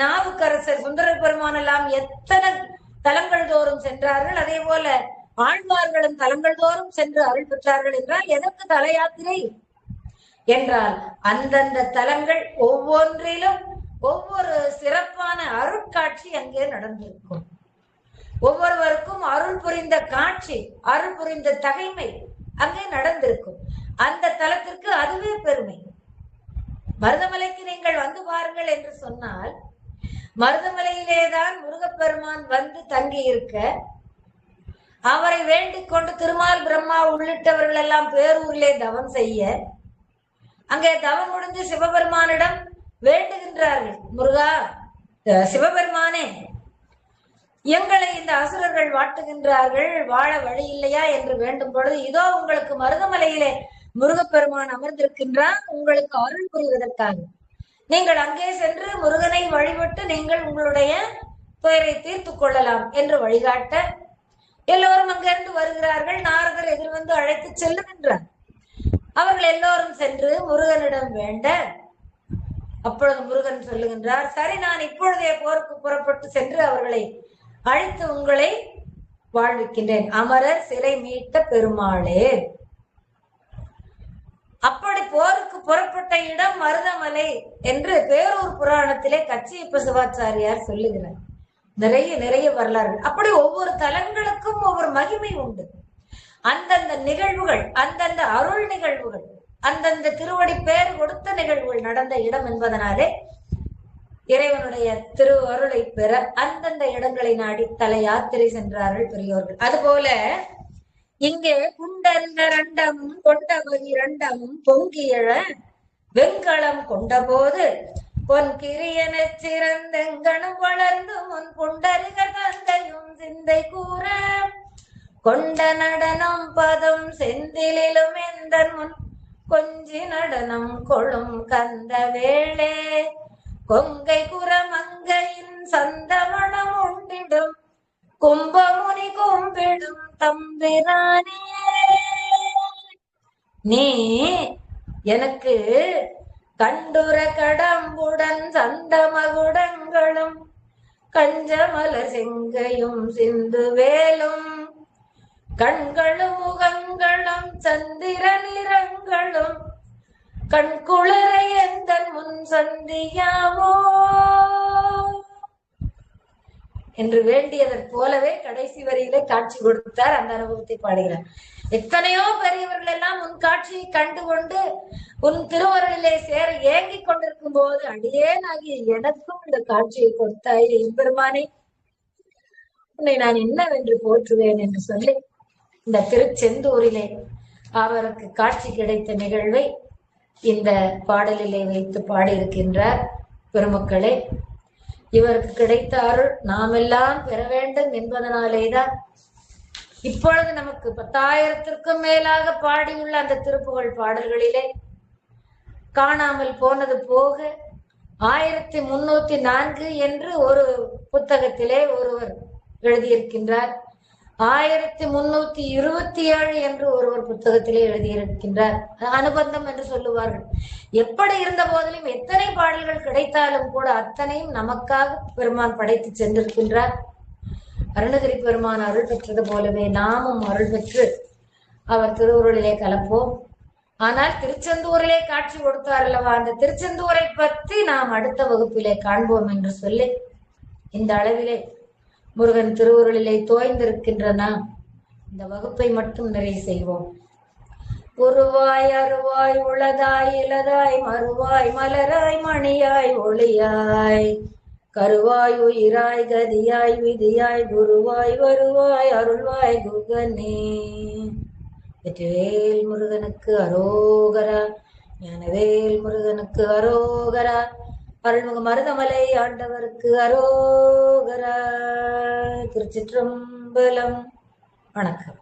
நாவுக்கரசர், சுந்தர பெருமான் எல்லாம் எத்தனை தலங்கள் தோறும் சென்றார்கள்? அதே போல ஆழ்வார்களும் தலங்கள் தோறும் சென்று அருள் பெற்றார்கள் என்றால் எதற்கு தல யாத்திரை என்றால், அந்தந்த தலங்கள் ஒவ்வொன்றிலும் ஒவ்வொரு சிறப்பான அருட்காட்சி அங்கே நடந்திருக்கும். ஒவ்வொருவருக்கும் அருள் புரிந்த காட்சி, அருள் புரிந்த தகைமை அங்கே நடந்திருக்கும். அந்த தலத்திற்கு அதுவே பெருமை. மருதமலைக்கு நீங்கள் வந்து பாருங்கள் என்று சொன்னால், மருதமலையிலேதான் முருகப்பெருமான் வந்து தங்கி இருக்க, அவரை வேண்டிக் கொண்டு திருமால் பிரம்மா உள்ளிட்டவர்கள் எல்லாம் பேரூரிலே தவம் செய்ய, அங்கே தவம் முடிந்து சிவபெருமானிடம் வேண்டுகின்றார்கள், முருகா, சிவபெருமானே, எங்களை இந்த அசுரர்கள் வாட்டுகின்றார்கள், வாழ வழி இல்லையா என்று வேண்டும் பொழுது, இதோ உங்களுக்கு மருதமலையிலே முருகப்பெருமான் அமர்ந்திருக்கின்றார், உங்களுக்கு அருள் புரிவதற்காக நீங்கள் அங்கே சென்று முருகனை வழிபட்டு நீங்கள் உங்களுடைய துயரை தீர்த்து கொள்ளலாம் என்று வழிகாட்ட, எல்லோரும் அங்கிருந்து வருகிறார்கள். நாரதர் எதிர்வந்து அழைத்து செல்லுகின்றார். அவர்கள் எல்லோரும் சென்று முருகனிடம் வேண்ட, அப்பொழுது முருகன் சொல்லுகின்றார், சரி, நான் இப்பொழுதே போருக்கு புறப்பட்டு சென்று அவர்களை அழைத்து உங்களை வாழ்விக்கின்றேன், அமரர் சிறை மீட்ட பெருமாளே. அப்படி போருக்கு புறப்பட்ட இடம் மருதமலை என்று பேரூர் புராணத்திலே கச்சியப்ப சிவாச்சாரியார் சொல்லுகிறார். நிறைய வரலாறு. அப்படி ஒவ்வொரு தலங்களுக்கும் ஒவ்வொரு மகிமை உண்டு. அந்தந்த நிகழ்வுகள், அந்தந்த அருள் நிகழ்வுகள், அந்தந்த திருவடி பேர் கொடுத்த நிகழ்வுகள் நடந்த இடம் என்பதனாலே இறைவனுடைய திரு அருளை பெற அந்தந்த இடங்களை நாடி தல யாத்திரை சென்றார்கள் பெரியோர்கள். அதுபோல இங்கே குண்டந்த ரண்டமும் கொண்டவ இரண்டமும் பொங்கியழ வெண்களம் கொண்ட போது பொன் கிரியன சிறந்தெங்கனும் வளர்ந்து முன் புண்டரிக தந்தையும் சிந்தை கூற கொண்ட நடனம் பதம் செந்திலும் எந்தன் முன் கொஞ்சி நடனம் கொழும் கந்த வேளே கொங்கை குரமங்கையின் சந்தமணம் உண்டிடும் கும்பமுனி கும்பிடும் தம்பிரானே. நீ எனக்கு கண்டுர கடம்புடன் சந்த மகுடங்களும் கஞ்சமலர் செங்கையும் சிந்து வேலும் கண்களும் முகங்களும் சந்திர நிறங்களும் கண்குளரை எந்தன் முன் சந்தியாமோ என்று வேண்டியதற் போலவே கடைசி வரியிலே காட்சி கொடுத்தார். அந்த அனுபவத்தை பாடுகிறார். எத்தனையோ பெரியவர்கள் எல்லாம் உன் காட்சியை கண்டு கொண்டு உன் திருவருளிலே சேர ஏங்கிக் கொண்டிருக்கும் போது அடியேனாகிய எனக்கும் இந்த காட்சியை கொடுத்தாயே பெருமானே, உன்னை நான் என்னவென்று போற்றுவேன் என்று சொல்லி இந்த திருச்செந்தூரிலே அவருக்கு காட்சி கிடைத்த நிகழ்வை இந்த பாடலிலே வைத்து பாடியிருக்கின்றார். பெருமக்களே, இவருக்கு கிடைத்த அருள் நாமெல்லாம் பெற வேண்டும் என்பதனாலேதான் இப்பொழுது நமக்கு 10,000த்திற்கும் மேலாக பாடியுள்ள அந்த திருப்புகழ் பாடல்களிலே காணாமல் போனது போக 1304 என்று ஒரு புத்தகத்திலே ஒருவர் எழுதியிருக்கின்றார். 1327 என்று ஒருவர் புத்தகத்திலே எழுதியிருக்கின்றார். அனுபந்தம் என்று சொல்லுவார்கள். எப்படி இருந்த போதிலும் எத்தனை பாடல்கள் கிடைத்தாலும் கூட அத்தனையும் நமக்காக பெருமான் படைத்து சென்றிருக்கின்றார். அருணகிரி பெருமான் அருள் பெற்றது போலவே நாமும் அருள் பெற்று அவர் திருவுருளிலே கலப்போம். ஆனால் திருச்செந்தூரிலே காட்சி கொடுத்தார் அல்லவா, அந்த திருச்செந்தூரை பற்றி நாம் அடுத்த வகுப்பிலே காண்போம் என்று சொல்லி இந்த அளவிலே முருகன் திருவுருளிலே தோய்ந்திருக்கின்ற நாம் இந்த வகுப்பை மட்டும் நிறைவு செய்வோம். உருவாய் அருவாய் உளதாய் இலதாய் மறுவாய் மலராய் மணியாய் ஒளியாய் கருவாய் உயிராய் கதியாய் விதியாய் குருவாய் வருவாய் அருள்வாய் குகனே. வெற்றிவேல் முருகனுக்கு அரோகரா, ஞானவேல் முருகனுக்கு அரோகரா, அருள்மிகு மருதமலை ஆண்டவருக்கு அரோகரா. திருச்சிற்றம்பலம். வணக்கம்.